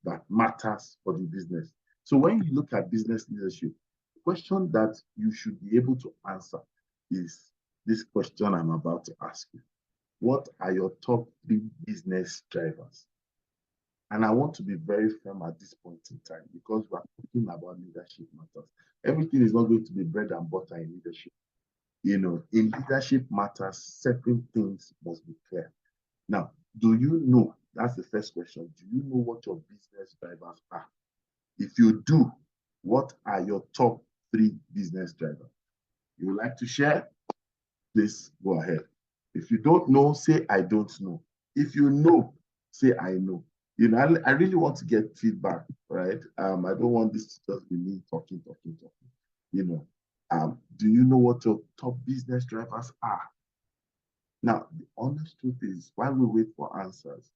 that matters for the business. So when you look at business leadership, the question that you should be able to answer is this question I'm about to ask you. What are your top 3 business drivers? And I want to be very firm at this point in time because we're talking about leadership matters. Everything is not going to be bread and butter in leadership. In leadership matters, certain things must be clear. Now, do you know? That's the first question. Do you know what your business drivers are? If you do, what are your top 3 business drivers? You would like to share? Please go ahead. If you don't know, say, I don't know. If you know, say, I know. I really want to get feedback, right? I don't want this to just be me talking. Do you know what your top business drivers are? Now, the honest truth is, while we wait for answers,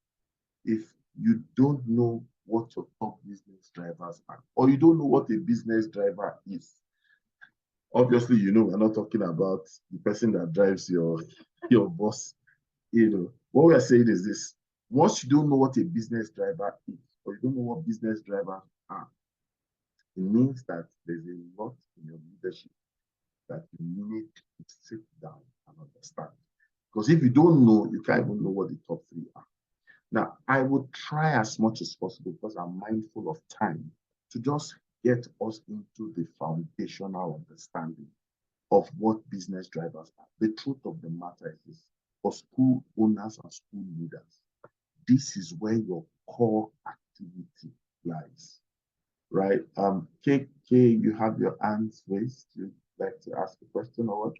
if you don't know what your top business drivers are, or you don't know what a business driver is, obviously, we're not talking about the person that drives your boss. What we are saying is this: once you don't know what a business driver is, or you don't know what business drivers are, it means that there's a lot in your leadership that you need to sit down and understand. Because if you don't know, you can't even know what the top 3 are. Now, I would try as much as possible, because I'm mindful of time, to just get us into the foundational understanding of what business drivers are. The truth of the matter is this: for school owners and school leaders, this is where your core activity lies, right? KK, you have your hands raised. You'd like to ask a question or what?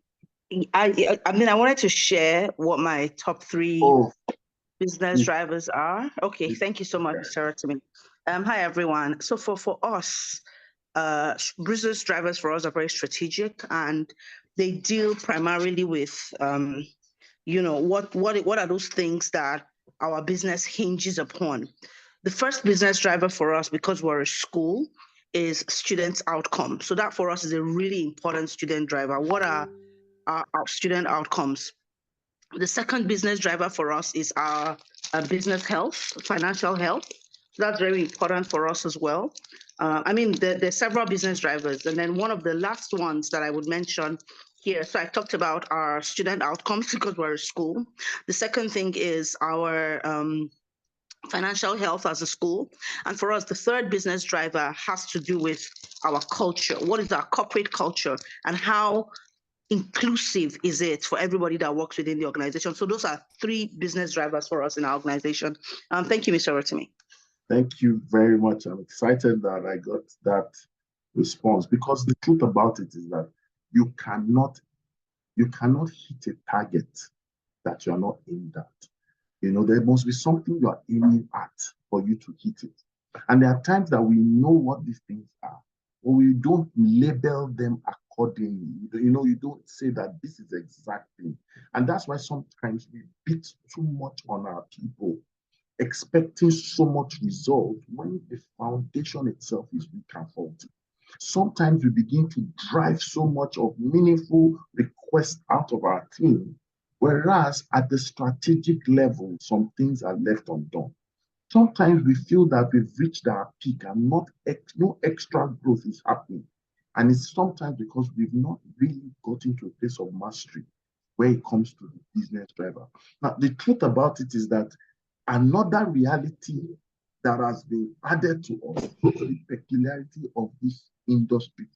I wanted to share what my top 3 business drivers are. Okay, thank you so much, Mr. Rotimi. Hi, everyone. So for us, business drivers for us are very strategic, and they deal primarily with, what are those things that our business hinges upon. The first business driver for us, because we're a school, is students' outcome. So that for us is a really important student driver. What are our student outcomes? The second business driver for us is our business health, financial health. So that's very important for us as well. There are several business drivers. And then one of the last ones that I would mention here, so I talked about our student outcomes because we're a school. The second thing is our financial health as a school. And for us, the third business driver has to do with our culture. What is our corporate culture, and how inclusive is it for everybody that works within the organization? So those are 3 business drivers for us in our organization. Thank you, Mr. Rotimi. Thank you very much. I'm excited that I got that response, because the truth about it is that you cannot hit a target that you're not aimed at. You know, there must be something you are aiming at for you to hit it. And there are times that we know what these things are, but we don't label them accordingly. You know, you don't say that this is the exact thing. And that's why sometimes we beat too much on our people, expecting so much result when the foundation itself is weak and faulty. Sometimes we begin to drive so much of meaningful requests out of our team, whereas at the strategic level, some things are left undone. Sometimes we feel that we've reached our peak and no extra growth is happening. And it's sometimes because we've not really gotten to a place of mastery where it comes to the business driver. Now, the truth about it is that another reality that has been added to us is the peculiarity of this industry.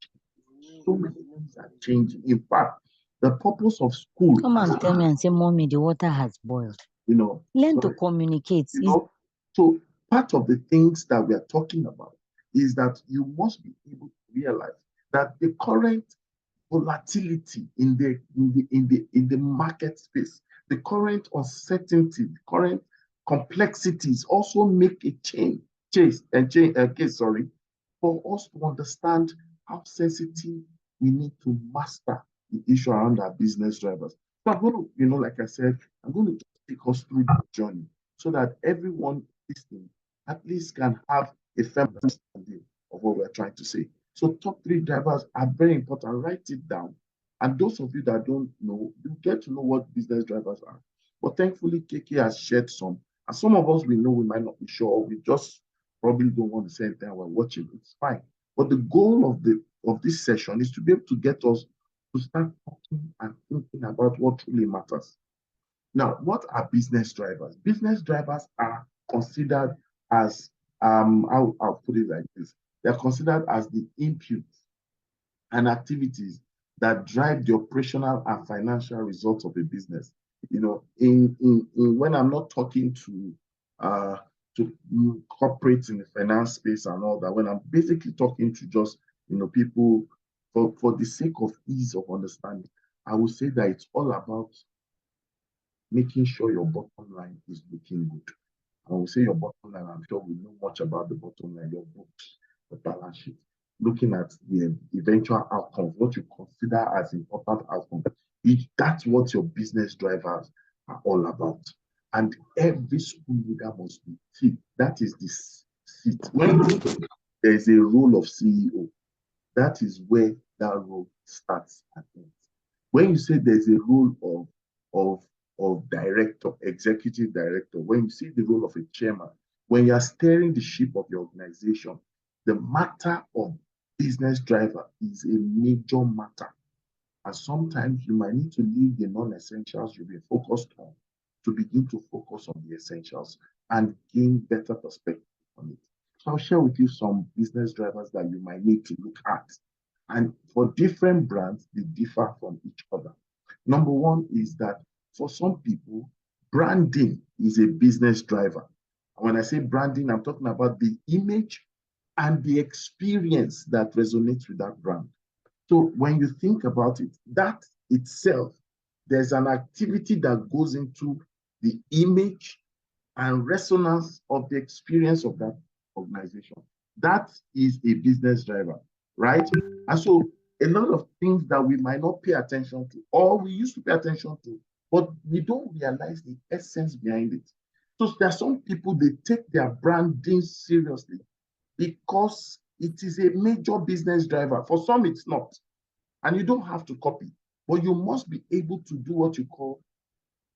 So many things are changing. In fact, the purpose of school. Come and tell me and say, Mommy, the water has boiled. You know, learn to communicate. You know, so part of the things that we are talking about is that you must be able to realize that the current volatility in the market space, the current uncertainty, the current complexities also make a case for us to understand how sensitive we need to master the issue around our business drivers. So I'm going to, you know, like I said, I'm going to take us through the journey so that everyone listening at least can have a firm understanding of what we're trying to say. So top 3 drivers are very important. Write it down. And those of you that don't know, you get to know what business drivers are. But thankfully, KK has shared some. And some of us we know we might not be sure. We just probably don't want to say anything while watching. It's fine. But the goal of this session is to be able to get us to start talking and thinking about what really matters. Now, what are business drivers? Business drivers are considered as, I'll put it like this. They're considered as the inputs and activities that drive the operational and financial results of a business. You know, when I'm not talking to corporates in the finance space and all that, when I'm basically talking to just, you know, people for the sake of ease of understanding, I would say that it's all about making sure your bottom line is looking good. When we say your bottom line, I'm sure we know much about the bottom line, your books, the balance sheet, looking at the eventual outcomes, what you consider as important outcomes. That's what your business drivers are all about. And every school leader must be key. That is the seat. When there's a role of CEO, that is where that role starts and ends. When you say there's a role of director, executive director, when you see the role of a chairman, when you are steering the ship of your organization, the matter of business driver is a major matter. And sometimes you might need to leave the non-essentials you've been focused on to begin to focus on the essentials and gain better perspective on it. So I'll share with you some business drivers that you might need to look at. And for different brands, they differ from each other. Number one is that for some people, branding is a business driver. And when I say branding, I'm talking about the image and the experience that resonates with that brand. So when you think about it, that itself, there's an activity that goes into the image and resonance of the experience of that organization. That is a business driver, right? And so a lot of things that we might not pay attention to, or we used to pay attention to, but we don't realize the essence behind it. So there are some people, they take their branding seriously because it is a major business driver. For some, it's not. And you don't have to copy, but you must be able to do what you call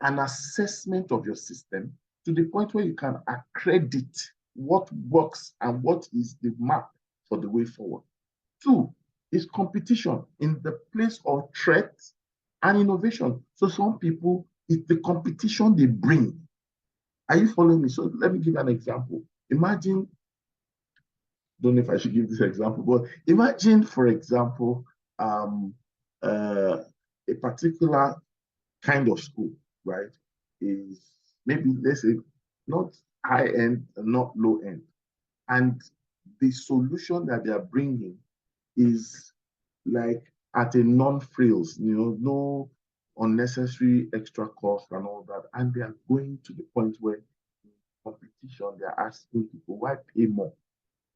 an assessment of your system to the point where you can accredit what works and what is the map for the way forward. 2 is competition in the place of threat and innovation. So some people, it's the competition they bring. Are you following me? So let me give you an example. Imagine, don't know if I should give this example, but imagine, for example, a particular kind of school, right, is maybe, let's say, not high end, not low end. And the solution that they are bringing is like at a non-frills, you know, unnecessary extra cost and all that. And they are going to the point where in competition, they're asking people, why pay more?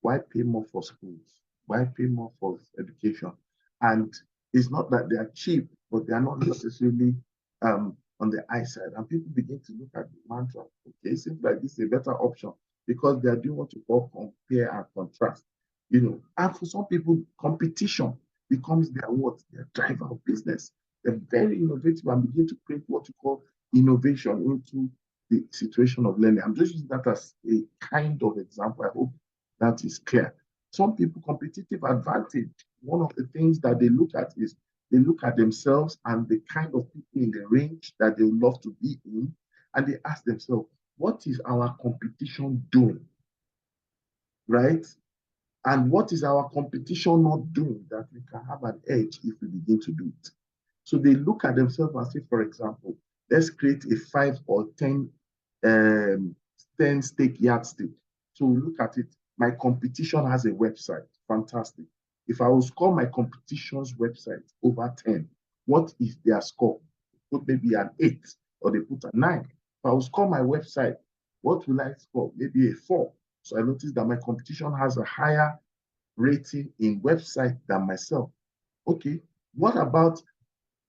Why pay more for schools? Why pay more for education? And it's not that they are cheap, but they are not necessarily on the eyesight. And people begin to look at the mantra. Okay, it seems like this is a better option because they are doing what you call compare and contrast. And for some people, competition becomes their what? Their driver of business. They're very innovative and begin to create what you call innovation into the situation of learning. I'm just using that as a kind of example. I hope that is clear. Some people, competitive advantage, one of the things that they look at is they look at themselves and the kind of people in the range that they would love to be in, and they ask themselves, what is our competition doing? Right? And what is our competition not doing that we can have an edge if we begin to do it? So they look at themselves and say, for example, let's create a 5 or 10 stake yardstick. So look at it. My competition has a website. Fantastic. If I will score my competition's website over 10, what is their score? Put maybe an 8 or they put a 9. If I will score my website, what will I score? Maybe a 4. So I noticed that my competition has a higher rating in website than myself. Okay, what about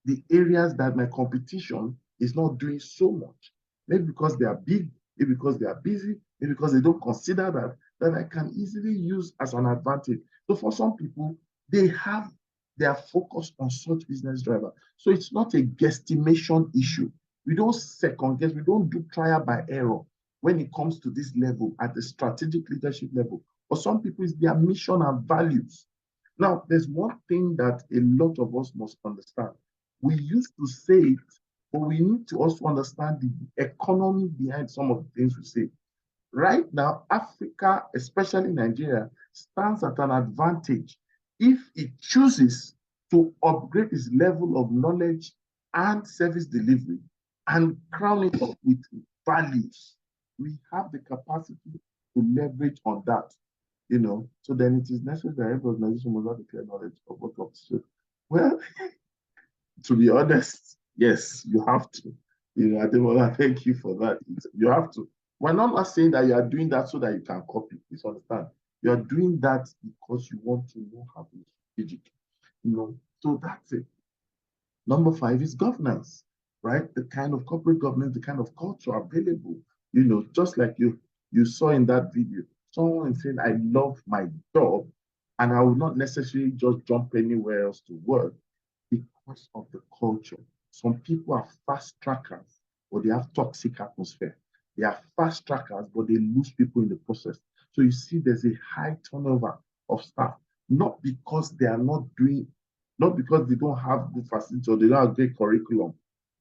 the areas that my competition is not doing so much? Maybe because they are big, maybe because they are busy, maybe because they don't consider that I can easily use as an advantage. So for some people, they are focused on such business driver. So it's not a guesstimation issue. We don't second guess, we don't do trial by error when it comes to this level at the strategic leadership level. For some people, it's their mission and values. Now, there's one thing that a lot of us must understand. We used to say it, but we need to also understand the economy behind some of the things we say. Right now, Africa, especially Nigeria, stands at an advantage if it chooses to upgrade its level of knowledge and service delivery and crown it up with values. We have the capacity to leverage on that, so then it is necessary that every organization must have a clear knowledge of what to do. Well, to be honest, yes, you have to. Ademola, thank you for that. You have to. We're not saying that you are doing that so that you can copy. Please understand. You are doing that because you want to know how to be strategic. So that's it. Number 5 is governance, right? The kind of corporate governance, the kind of culture available. Just like you saw in that video, someone is saying, I love my job, and I will not necessarily just jump anywhere else to work because of the culture. Some people are fast trackers, but they have toxic atmosphere. They are fast trackers, but they lose people in the process. So you see, there's a high turnover of staff, not because they are not because they don't have good facilities or they don't have great curriculum,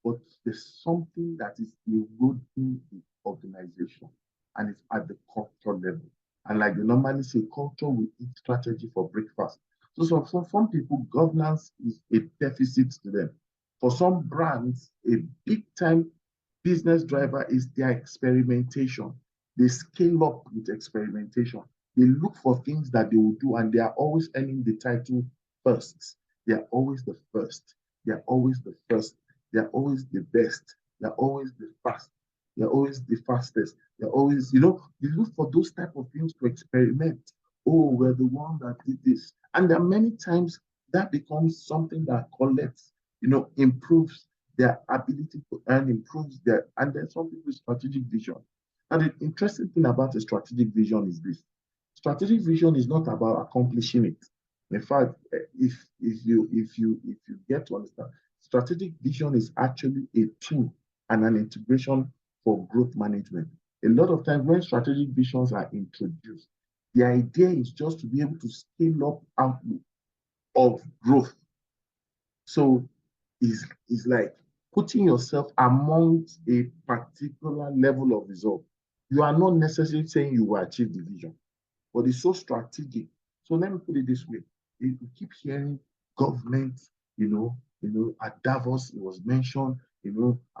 but there's something that is eroding the organization, and it's at the culture level. And like they normally say, culture will eat strategy for breakfast. So for some people, governance is a deficit to them. For some brands, a big time business driver is their experimentation. They scale up with experimentation. They look for things that they will do, and they are always earning the title first. They are always the first. They are always the first. They are always the best. They are always the fast. They are always the fastest. They're always, you look for those type of things to experiment. Oh, we're the one that did this. And there are many times that becomes something that collects, improves their ability to earn, and then some people's strategic vision. And the interesting thing about a strategic vision is this. Strategic vision is not about accomplishing it. In fact, if you get to understand, strategic vision is actually a tool and an integration for growth management. A lot of times when strategic visions are introduced, the idea is just to be able to scale up outlook of growth. So it's like putting yourself amongst a particular level of result. You are not necessarily saying you will achieve the vision, but it's so strategic. So let me put it this way. You keep hearing government, at Davos, it was mentioned,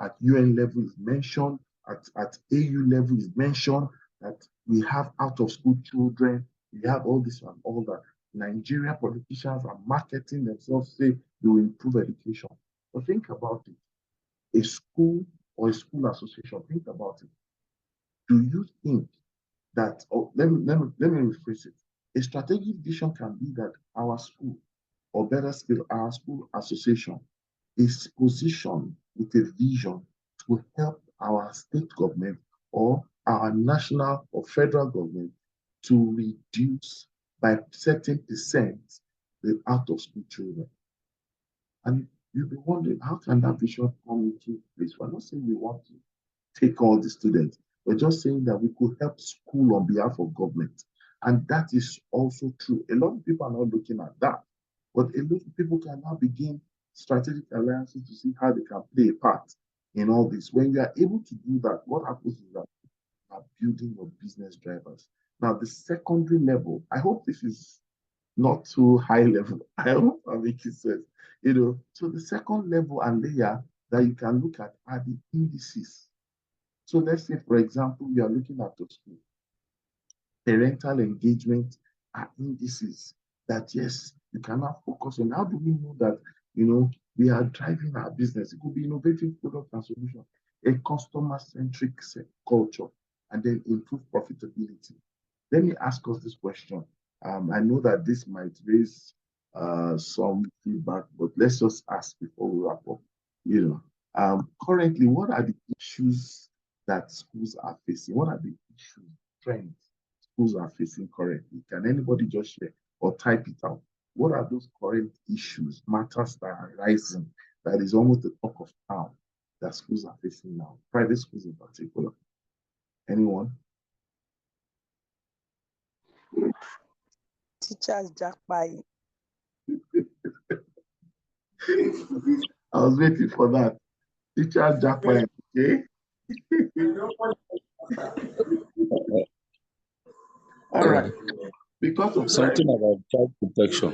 at UN level is mentioned, at AU level is mentioned, that we have out of school children, we have all this and all that. Nigeria politicians are marketing themselves, say they will improve education. But think about it. a school or a school association, think about it. Do you think that, or let me rephrase it. A strategic vision can be that our school, or better still, our school association is positioned with a vision to help our state government or our national or federal government to reduce by certain percent the out of school children. And you'll be wondering, how can that vision come into place? We're not saying we want to take all the students. We're just saying that we could help school on behalf of government. And that is also true. A lot of people are not looking at that. But a lot of people can now begin strategic alliances to see how they can play a part in all this. When you are able to do that, what happens is that you are building your business drivers. Now, the secondary level, I hope this is not too high level. I hope I make it sense. So the second level and layer that you can look at are the indices. So let's say, for example, you are looking at the school. Parental engagement are indices that, yes, you cannot focus on. How do we know that, we are driving our business? It could be innovative product and solution, a customer-centric culture, and then improve profitability. Let me ask us this question. I know that this might raise some feedback, but let's just ask before we wrap up. Currently, what are the issues that schools are facing? What are the issues, trends schools are facing currently? Can anybody just share or type it out? What are those current issues, matters that are rising, that is almost the talk of town that schools are facing now, private schools in particular? Anyone? Teachers jackpot. I was waiting for that. Teachers jackpot, okay? All right. Because of something about child protection.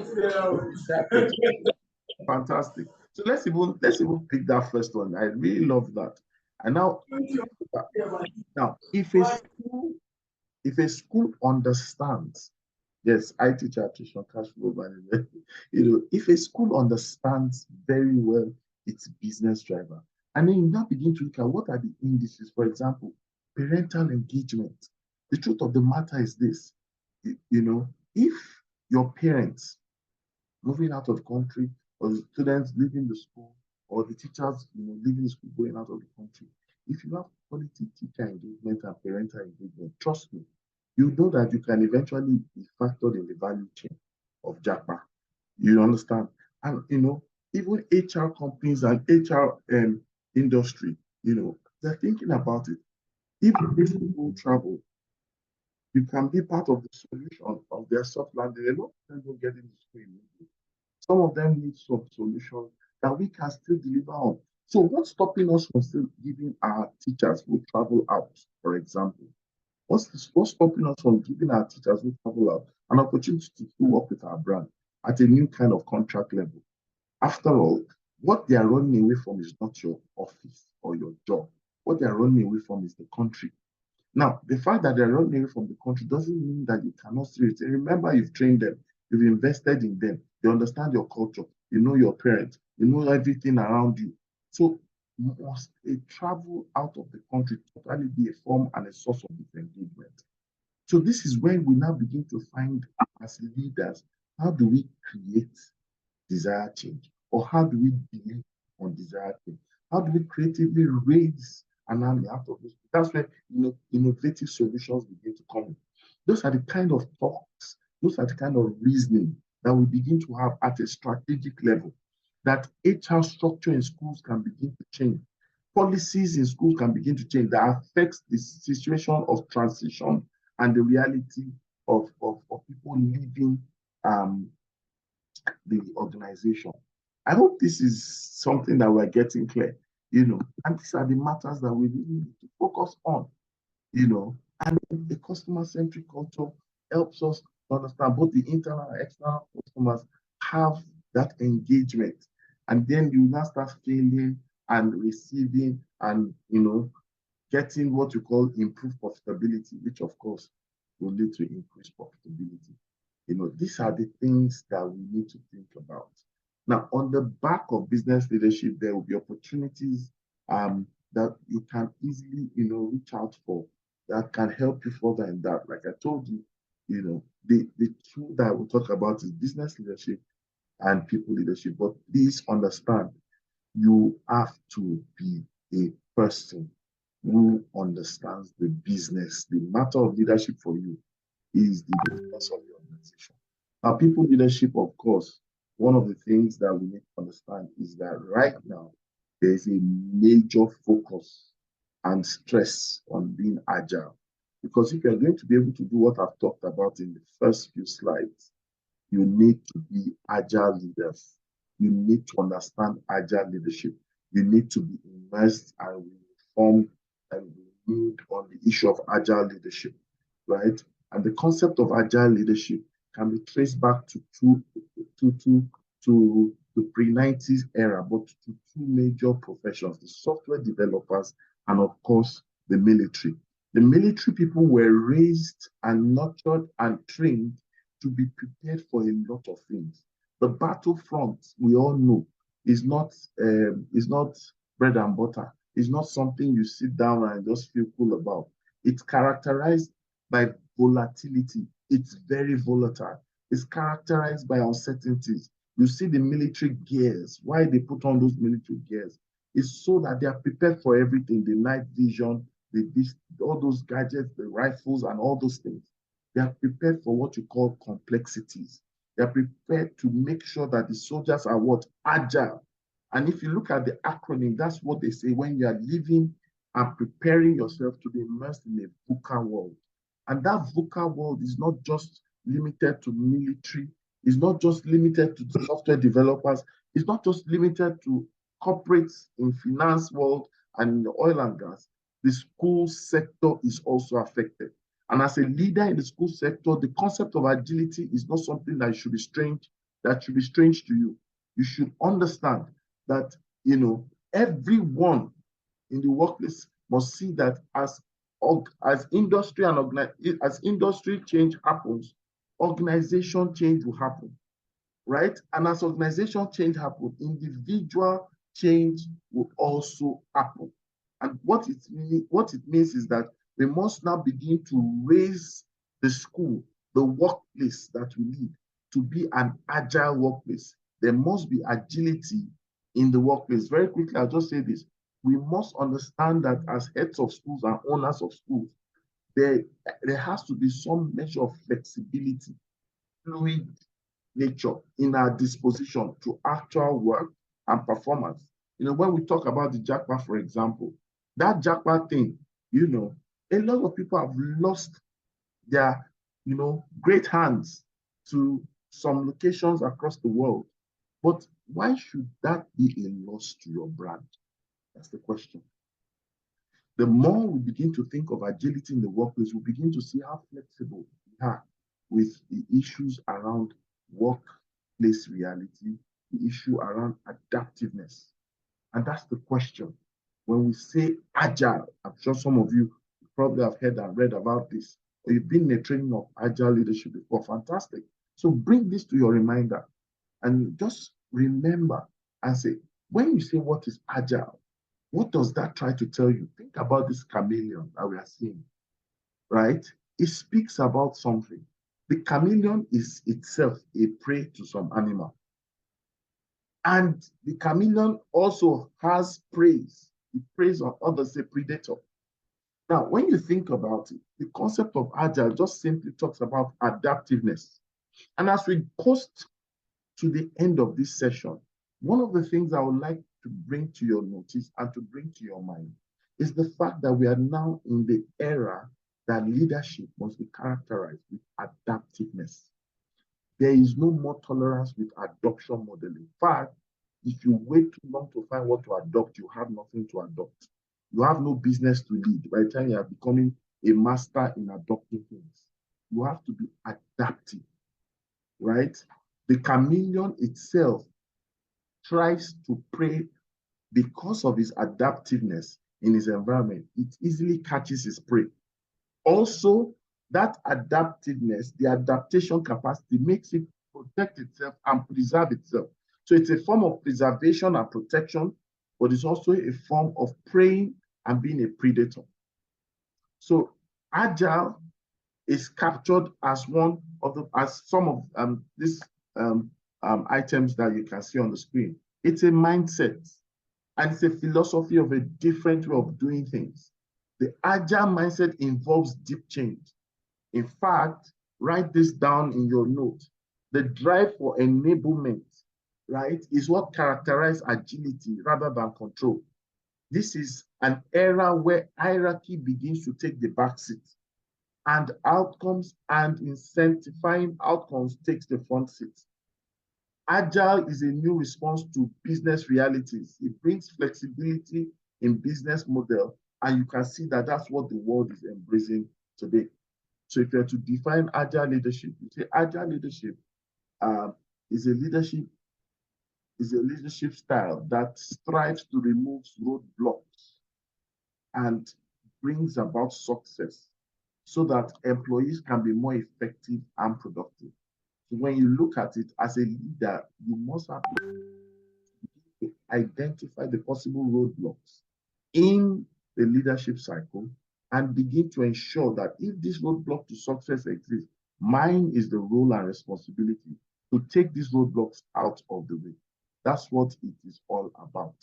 Fantastic. So let's even pick that first one. I really love that. And now, if a school understands, yes, I teach attrition, cash flow management. If a school understands very well its business driver, and then you now begin to look at what are the indices. For example, parental engagement. The truth of the matter is this: if your parents moving out of the country, or the students leaving the school, or the teachers leaving the school, going out of the country, if you have quality teacher engagement and parental engagement, trust me, you know that you can eventually be factored in the value chain of JAPA. You understand? And even HR companies and HR industry, they're thinking about it. If people travel, you can be part of the solution of their soft landing. A lot of them don't get into school immediately. Some of them need some solutions that we can still deliver on. So what's stopping us from still giving our teachers who travel out, for example? What's stopping us from giving our teachers who travel out an opportunity to work with our brand at a new kind of contract level? After all, what they are running away from is not your office or your job. What they are running away from is the country. Now, the fact that they're running away from the country doesn't mean that you cannot see it. Remember, you've trained them, you've invested in them, they understand your culture, you know your parents, you know everything around you. So must a travel out of the country totally be a form and a source of disengagement? So this is when we now begin to find, as leaders, how do we create desired change? Or how do we believe on desired change? How do we creatively raise an army out of this? That's where innovative solutions begin to come in. Those are the kind of talks, those are the kind of reasoning that we begin to have at a strategic level, that HR structure in schools can begin to change. Policies in schools can begin to change that affects the situation of transition and the reality of people leaving the organization. I hope this is something that we're getting clear, and these are the matters that we really need to focus on, and the customer-centric culture helps us to understand both the internal and external customers have that engagement. And then you now start scaling and receiving and, getting what you call improved profitability, which of course will lead to increased profitability. These are the things that we need to think about. Now, on the back of business leadership, there will be opportunities that you can easily, reach out for, that can help you further in that. Like I told you, the two that we'll talk about is business leadership and people leadership. But please understand, you have to be a person who understands the business. The matter of leadership for you is the business of the organization. Now, people leadership, of course, one of the things that we need to understand is that right now, there's a major focus and stress on being agile. Because if you're going to be able to do what I've talked about in the first few slides, you need to be agile leaders. You need to understand agile leadership. You need to be immersed and informed and renewed on the issue of agile leadership, right? And the concept of agile leadership can be traced back to the pre-90s era, but to two major professions, the software developers and, of course, the military. The military people were raised and nurtured and trained to be prepared for a lot of things. The battlefront, we all know, is not bread and butter. It's not something you sit down and just feel cool about. It's characterized by volatility. It's very volatile. It's characterized by uncertainties. You see the military gears. Why they put on those military gears? It's so that they are prepared for everything, the night vision, all those gadgets, the rifles, and all those things. They are prepared for what you call complexities. They are prepared to make sure that the soldiers are what? Agile. And if you look at the acronym, that's what they say when you are living and preparing yourself to be immersed in a VUCA world. And that VUCA world is not just limited to military, it's not just limited to the software developers, it's not just limited to corporates in finance world and in the oil and gas. The school sector is also affected. And as a leader in the school sector, the concept of agility is not something that should be strange to you. You should understand that, everyone in the workplace must see that as industry as industry change happens, organization change will happen, right? And as organization change happens, individual change will also happen. And what it means is that we must now begin to raise the school, the workplace that we need to be an agile workplace. There must be agility in the workplace. Very quickly, I'll just say this. We must understand that as heads of schools and owners of schools, there has to be some measure of flexibility, fluid nature in our disposition to actual work and performance. When we talk about the jackpot, for example, that jackpot thing, a lot of people have lost their, great hands to some locations across the world. But why should that be a loss to your brand? That's the question. The more we begin to think of agility in the workplace, we begin to see how flexible we are with the issues around workplace reality, the issue around adaptiveness. And that's the question. When we say agile, I'm sure some of you probably have heard and read about this, or you've been in a training of agile leadership before. Fantastic. So bring this to your reminder and just remember and say, when you say what is agile, what does that try to tell you? Think about this chameleon that we are seeing, right? It speaks about something. The chameleon is itself a prey to some animal. And the chameleon also has praise. It preys on others, a predator. Now, when you think about it, the concept of agile just simply talks about adaptiveness. And as we coast to the end of this session, one of the things I would like to bring to your notice and to bring to your mind is the fact that we are now in the era that leadership must be characterized with adaptiveness. There is no more tolerance with adoption modeling. In fact, if you wait too long to find what to adopt, you have nothing to adopt. You have no business to lead by the time you are becoming a master in adopting things. You have to be adaptive, right? The chameleon itself tries to prey because of his adaptiveness in his environment. It easily catches his prey. Also, that adaptiveness, the adaptation capacity makes it protect itself and preserve itself. So it's a form of preservation and protection, but it's also a form of preying and being a predator. So agile is captured as one of the, as some of these items that you can see on the screen. It's a mindset and it's a philosophy of a different way of doing things. The agile mindset involves deep change. In fact, write this down in your note. The drive for enablement, right, is what characterizes agility rather than control. This is an era where hierarchy begins to take the backseat and outcomes and incentivizing outcomes takes the front seat. Agile is a new response to business realities. It brings flexibility in business model, and you can see that that's what the world is embracing today. So if you're to define agile leadership, you say agile leadership is a leadership style that strives to remove roadblocks and brings about success so that employees can be more effective and productive. So when you look at it as a leader, you must have to identify the possible roadblocks in the leadership cycle and begin to ensure that if this roadblock to success exists, mine is the role and responsibility to take these roadblocks out of the way. That's what it is all about.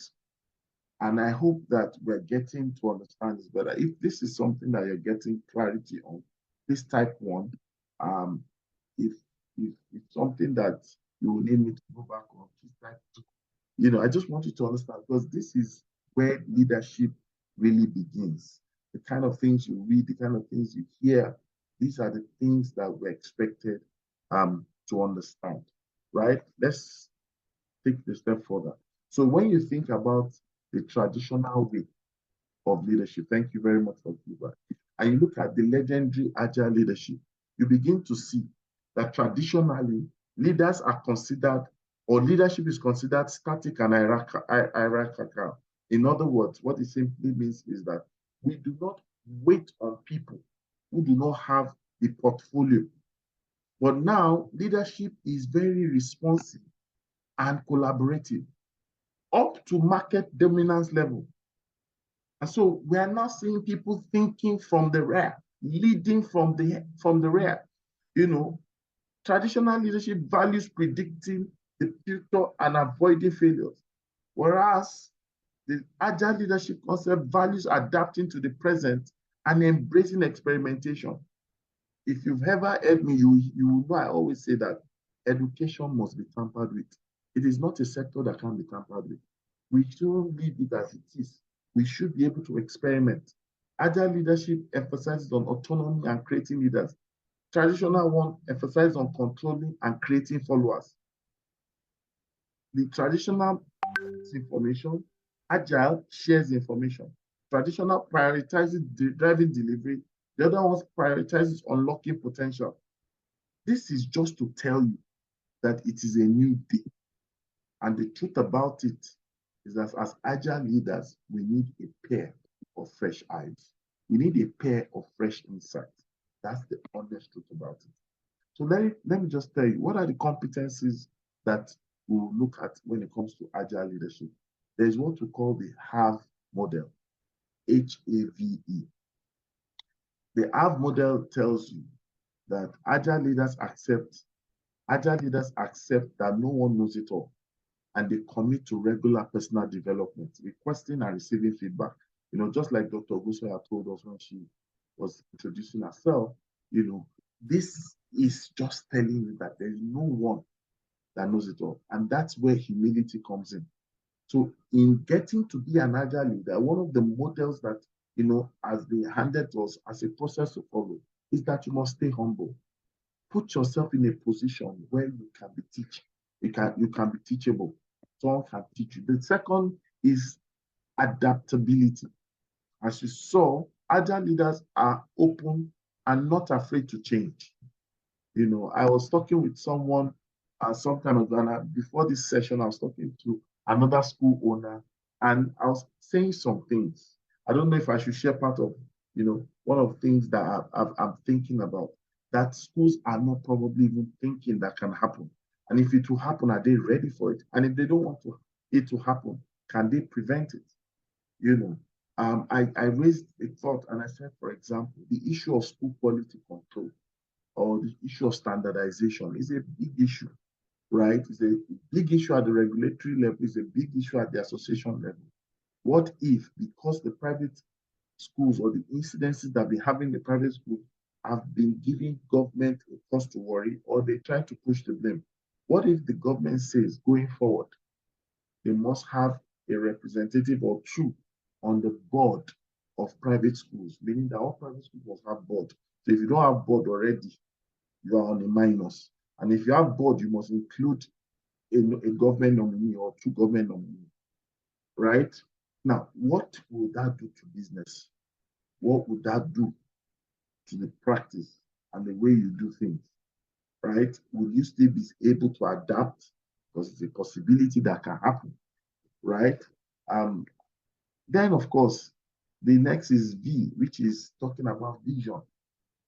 And I hope that we're getting to understand this better. If this is something that you're getting clarity on, this type one, if it's something that you will need me to go back on, please type two. You know, I just want you to understand because this is where leadership really begins. The kind of things you read, the kind of things you hear, these are the things that we're expected to understand, right? Let's take the step further. So when you think about the traditional way of leadership, thank you very much for feedback, and you look at the legendary agile leadership, you begin to see that traditionally leaders are considered, or leadership is considered static and hierarchical. In other words, what it simply means is that we do not wait on people who do not have the portfolio. But now leadership is very responsive and collaborative up to market dominance level. And so we are now seeing people thinking from the rear, leading from the rear. You know, traditional leadership values predicting the future and avoiding failures, whereas the agile leadership concept values adapting to the present and embracing experimentation. If you've ever heard me, you know I always say that education must be tampered with. It is not a sector that can be tampered with. We shouldn't leave it as it is. We should be able to experiment. Agile leadership emphasizes on autonomy and creating leaders. Traditional one emphasizes on controlling and creating followers. The traditional information, agile shares information. Traditional prioritizes driving delivery. The other one prioritizes unlocking potential. This is just to tell you that it is a new day. And the truth about it is that as agile leaders, we need a pair of fresh eyes. We need a pair of fresh insight. That's the honest truth about it. So let me just tell you, what are the competencies that we'll look at when it comes to agile leadership? There's what we call the HAVE model, H-A-V-E. The HAVE model tells you that agile leaders accept that no one knows it all, and they commit to regular personal development, requesting and receiving feedback. You know, just like Dr. Ogusoya told us when she was introducing herself, you know, this is just telling you that there is no one that knows it all. And that's where humility comes in. So in getting to be an agile leader, one of the models that, you know, has been handed to us as a process to follow is that you must stay humble. Put yourself in a position where you can be teaching. You can be teachable. Someone can teach you. The second is adaptability. As you saw, agile leaders are open and not afraid to change. You know, I was talking with someone some time ago, and before this session, I was talking to another school owner, and I was saying some things. I don't know if I should share part of, you know, one of the things that I'm thinking about, that schools are not probably even thinking that can happen. And if it will happen, are they ready for it? And if they don't want it to happen, can they prevent it? You know, I raised a thought and I said, for example, the issue of school quality control or the issue of standardization is a big issue, right? It's a big issue at the regulatory level, it's a big issue at the association level. What if, because the private schools or the incidences that we have in the private school have been giving government a cause to worry, or they try to push the blame? What if the government says going forward, they must have a representative or two on the board of private schools, meaning that all private schools must have board. So if you don't have board already, you are on a minus. And if you have board, you must include a government nominee or two government nominees, right? Now, what will that do to business? What would that do to the practice and the way you do things, right? Will you still be able to adapt? Because it's a possibility that can happen, right? Then, of course, the next is V, which is talking about vision.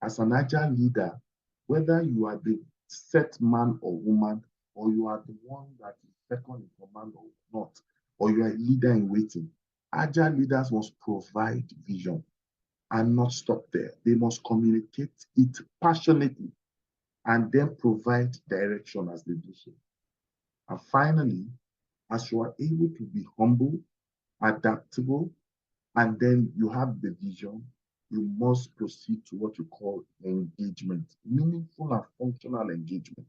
As an agile leader, whether you are the set man or woman, or you are the one that is second in command or not, or you are a leader in waiting, agile leaders must provide vision and not stop there. They must communicate it passionately and then provide direction as they do so. And finally, as you are able to be humble, adaptable, and then you have the vision, you must proceed to what you call engagement, meaningful and functional engagement.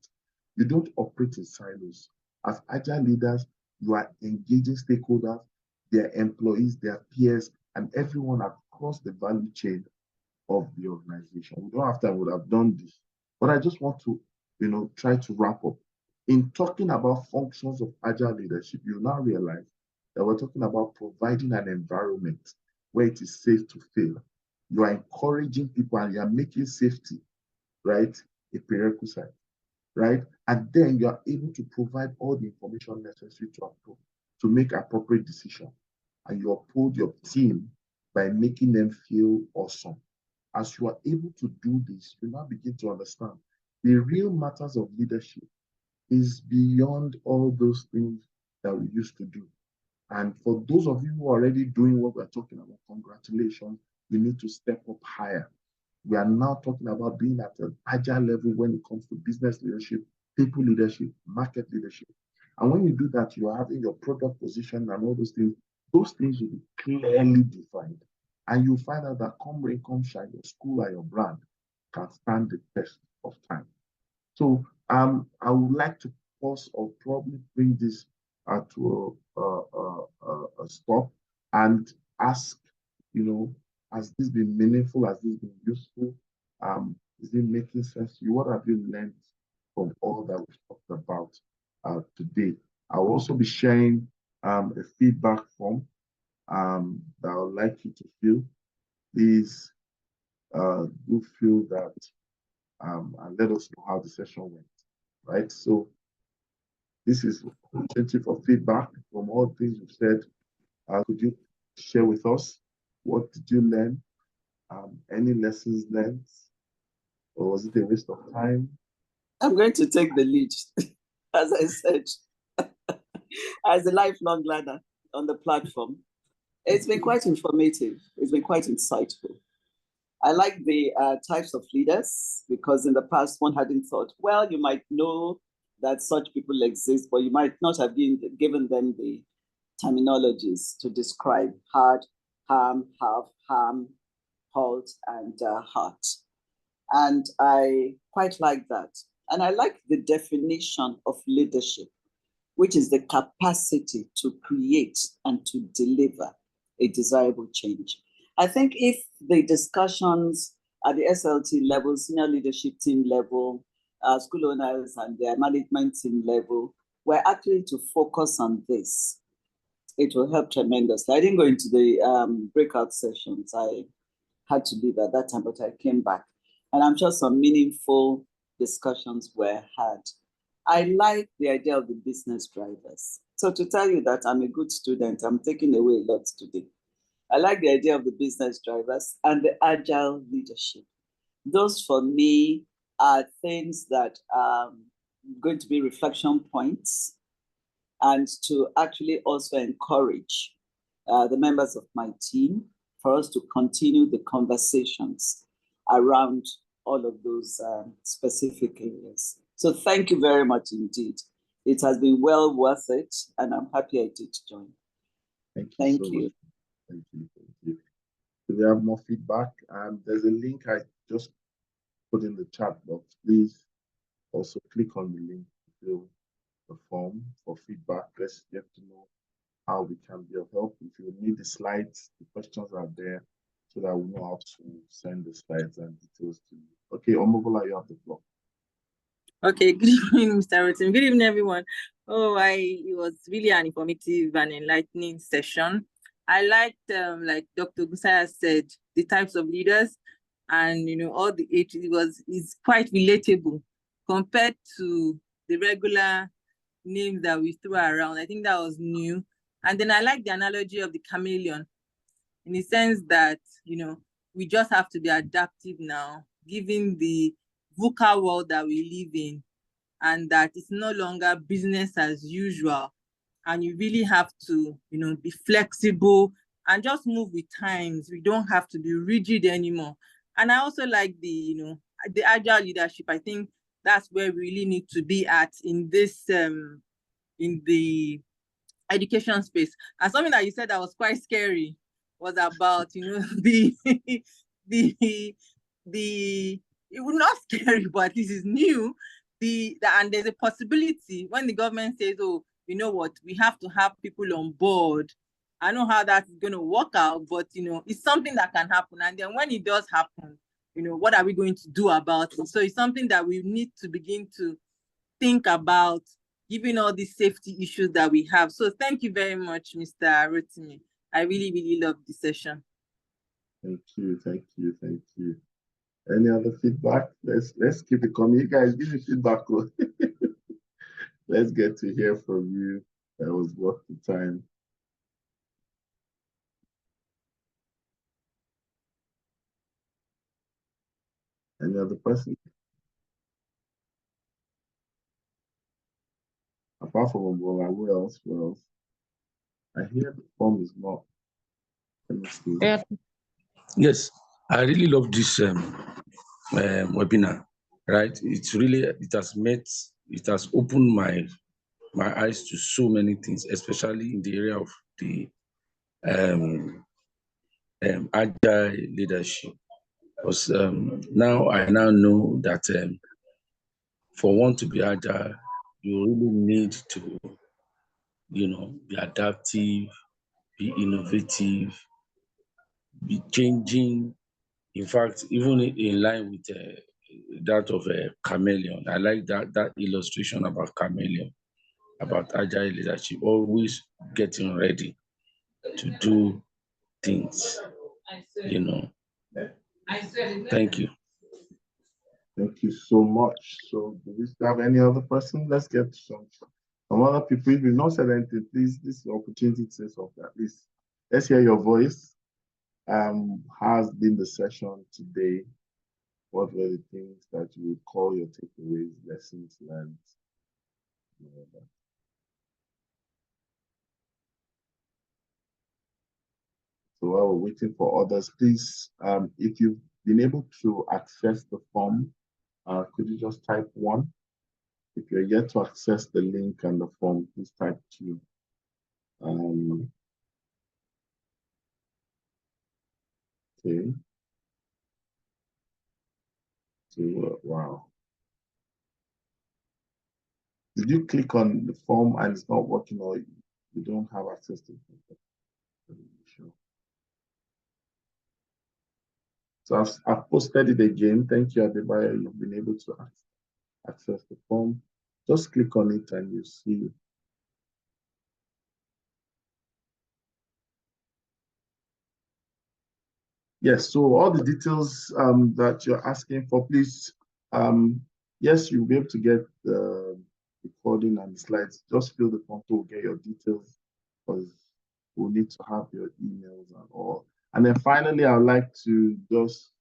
You don't operate in silos. As agile leaders, you are engaging stakeholders, their employees, their peers, and everyone across the value chain of the organization. We don't have time, we would have done this. But I just want to, try to wrap up. In talking about functions of agile leadership, you now realize that we're talking about providing an environment where it is safe to fail. You are encouraging people and you are making safety, right, a prerequisite, right? And then you are able to provide all the information necessary to make appropriate decisions. And you uphold your team by making them feel awesome. As you are able to do this, you now begin to understand the real matters of leadership is beyond all those things that we used to do. And for those of you who are already doing what we're talking about, congratulations, you need to step up higher. We are now talking about being at an agile level when it comes to business leadership, people leadership, market leadership. And when you do that, you are having your product position and all those things will be clearly defined. And you find out that come rain, come shine, your school and your brand can stand the test of time. So I would like to pause or probably bring this to a stop and ask, has this been meaningful? Has this been useful? Is it making sense to you? What have you learned from all that we've talked about today? I'll also be sharing a feedback form that I would like you to fill. Please do feel that and let us know how the session went, right? So this is an opportunity for feedback from all things you've said. Could you share with us? What did you learn? Any lessons learned? Or was it a waste of time? I'm going to take the lead, as I said, as a lifelong learner on the platform. It's been quite informative. It's been quite insightful. I like the types of leaders because in the past one hadn't thought, well, you might know that such people exist, but you might not have been given them the terminologies to describe hard, harm, have, harm, halt, and heart. And I quite like that. And I like the definition of leadership, which is the capacity to create and to deliver a desirable change. I think if the discussions at the SLT level, senior leadership team level, school owners and their management team level, were actually to focus on this, it will help tremendously. I didn't go into the breakout sessions. I had to leave at that time, but I came back. And I'm sure some meaningful discussions were had. I like the idea of the business drivers. So to tell you that I'm a good student, I'm taking away a lot today. I like the idea of the business drivers and the agile leadership. Those for me are things that are going to be reflection points and to actually also encourage the members of my team for us to continue the conversations around all of those specific areas. So thank you very much indeed. It has been well worth it, and I'm happy I did join. Thank you Thank so you. much. Thank you. Thank you. If you have more feedback, there's a link I just put in the chat box. Please also click on the link to fill the form for feedback. Let's get to know how we can be of help. If you need the slides, the questions are there so that we know how to send the slides and details to you. Okay, Omobola, you have the floor. Okay, good evening, Mr. Rotimi. Good evening, everyone. It was really an informative and enlightening session. I liked, like Dr. Gusaya said, the types of leaders and, all the age, it's quite relatable compared to the regular names that we threw around. I think that was new. And then I like the analogy of the chameleon in the sense that, we just have to be adaptive now, given the VUCA world that we live in, and that it's no longer business as usual. And you really have to, be flexible and just move with times. We don't have to be rigid anymore. And I also like the agile leadership. I think that's where we really need to be at in this, in the education space. And something that you said that was quite scary was about, it was not scary, but this is new. And there's a possibility when the government says, oh, you know what, we have to have people on board. I know how that's going to work out, but it's something that can happen. And then when it does happen, what are we going to do about it? So it's something that we need to begin to think about, given all these safety issues that we have. So thank you very much, Mr. Rotimi. I really, really loved the session. Thank you, thank you, thank you. Any other feedback? Let's keep it coming. You guys give me feedback. Let's get to hear from you. That was worth the time. Any other person? Apart from Angola, who else? Who else? I hear the form is not. Let me see. Yeah. Yes, I really love this webinar. Right, it has opened my eyes to so many things, especially in the area of the agile leadership. Because now I know that for one to be agile, you really need to, be adaptive, be innovative, be changing. In fact, even in line with that of a chameleon, I like that illustration about chameleon, about agile leadership, always getting ready to do things. Thank you. Thank you so much. So, do we still have any other person? Let's get to some other people. If you've not said anything, please, this is the opportunity to say something. At least, let's hear your voice. Has been the session today? What were the things that you would call your takeaways, lessons learned? So while we're waiting for others, please, if you've been able to access the form, could you just type 1? If you're yet to access the link and the form, please type 2. Okay. So, wow. Did you click on the form and it's not working, or you don't have access to it? Sure. So I've posted it again. Thank you, Adebayo. You've been able to access the form. Just click on it and you see. Yes, so all the details that you're asking for, please, yes, you'll be able to get the recording and the slides. Just fill the form to get your details, because we'll need to have your emails and all. And then finally, I'd like to just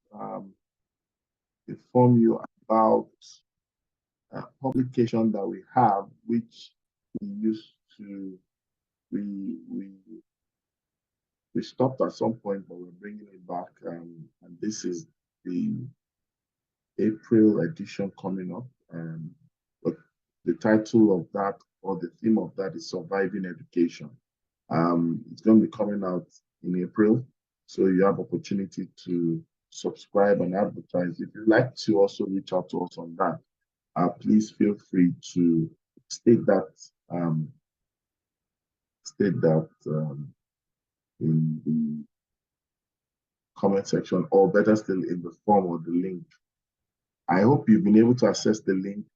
inform you about a publication that we have, which we use to, we stopped at some point, but we're bringing it back. And this is the April edition coming up. But the title of that, or the theme of that, is Surviving Education. It's going to be coming out in April, so you have opportunity to subscribe and advertise. If you'd like to also reach out to us on that, please feel free to state that in the comment section, or better still, in the form or the link. I hope you've been able to access the link.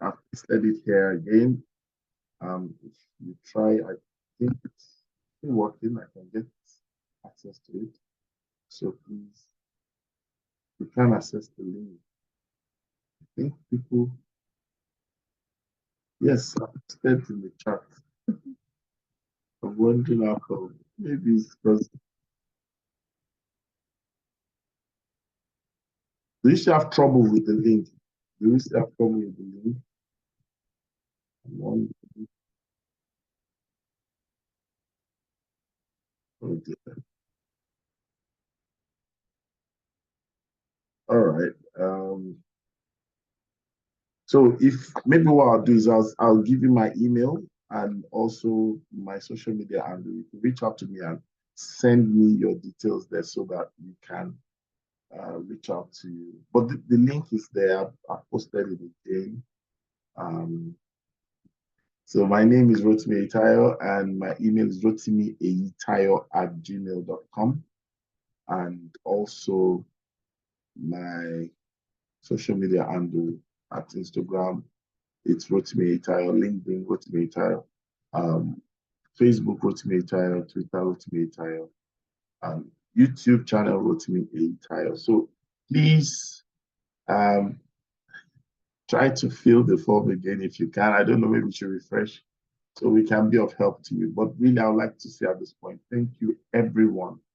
I've listed it here again. If you try, I think it's still working. I can get access to it. So please, you can access the link. I think people, yes, I've listed in the chat. I'm wondering how come. Maybe it's because. Do you still have trouble with the link? Do you still have trouble with the link? Oh dear. All right. So if maybe what I'll do is I'll give you my email and also my social media, and you can reach out to me and send me your details there so that we can reach out to you. But the link is there. I've posted it again. So my name is Rotimi Eyitayo, and my email is rotimieyitayo@gmail.com. And also my social media handle at Instagram, it's Rotimi Eyitayo, LinkedIn Rotimi Eyitayo, Facebook Rotimi Eyitayo, Twitter Rotimi Eyitayo, YouTube channel Rotimi Eyitayo. So please try to fill the form again if you can. I don't know, maybe you should refresh so we can be of help to you. But really, I would like to say at this point, thank you everyone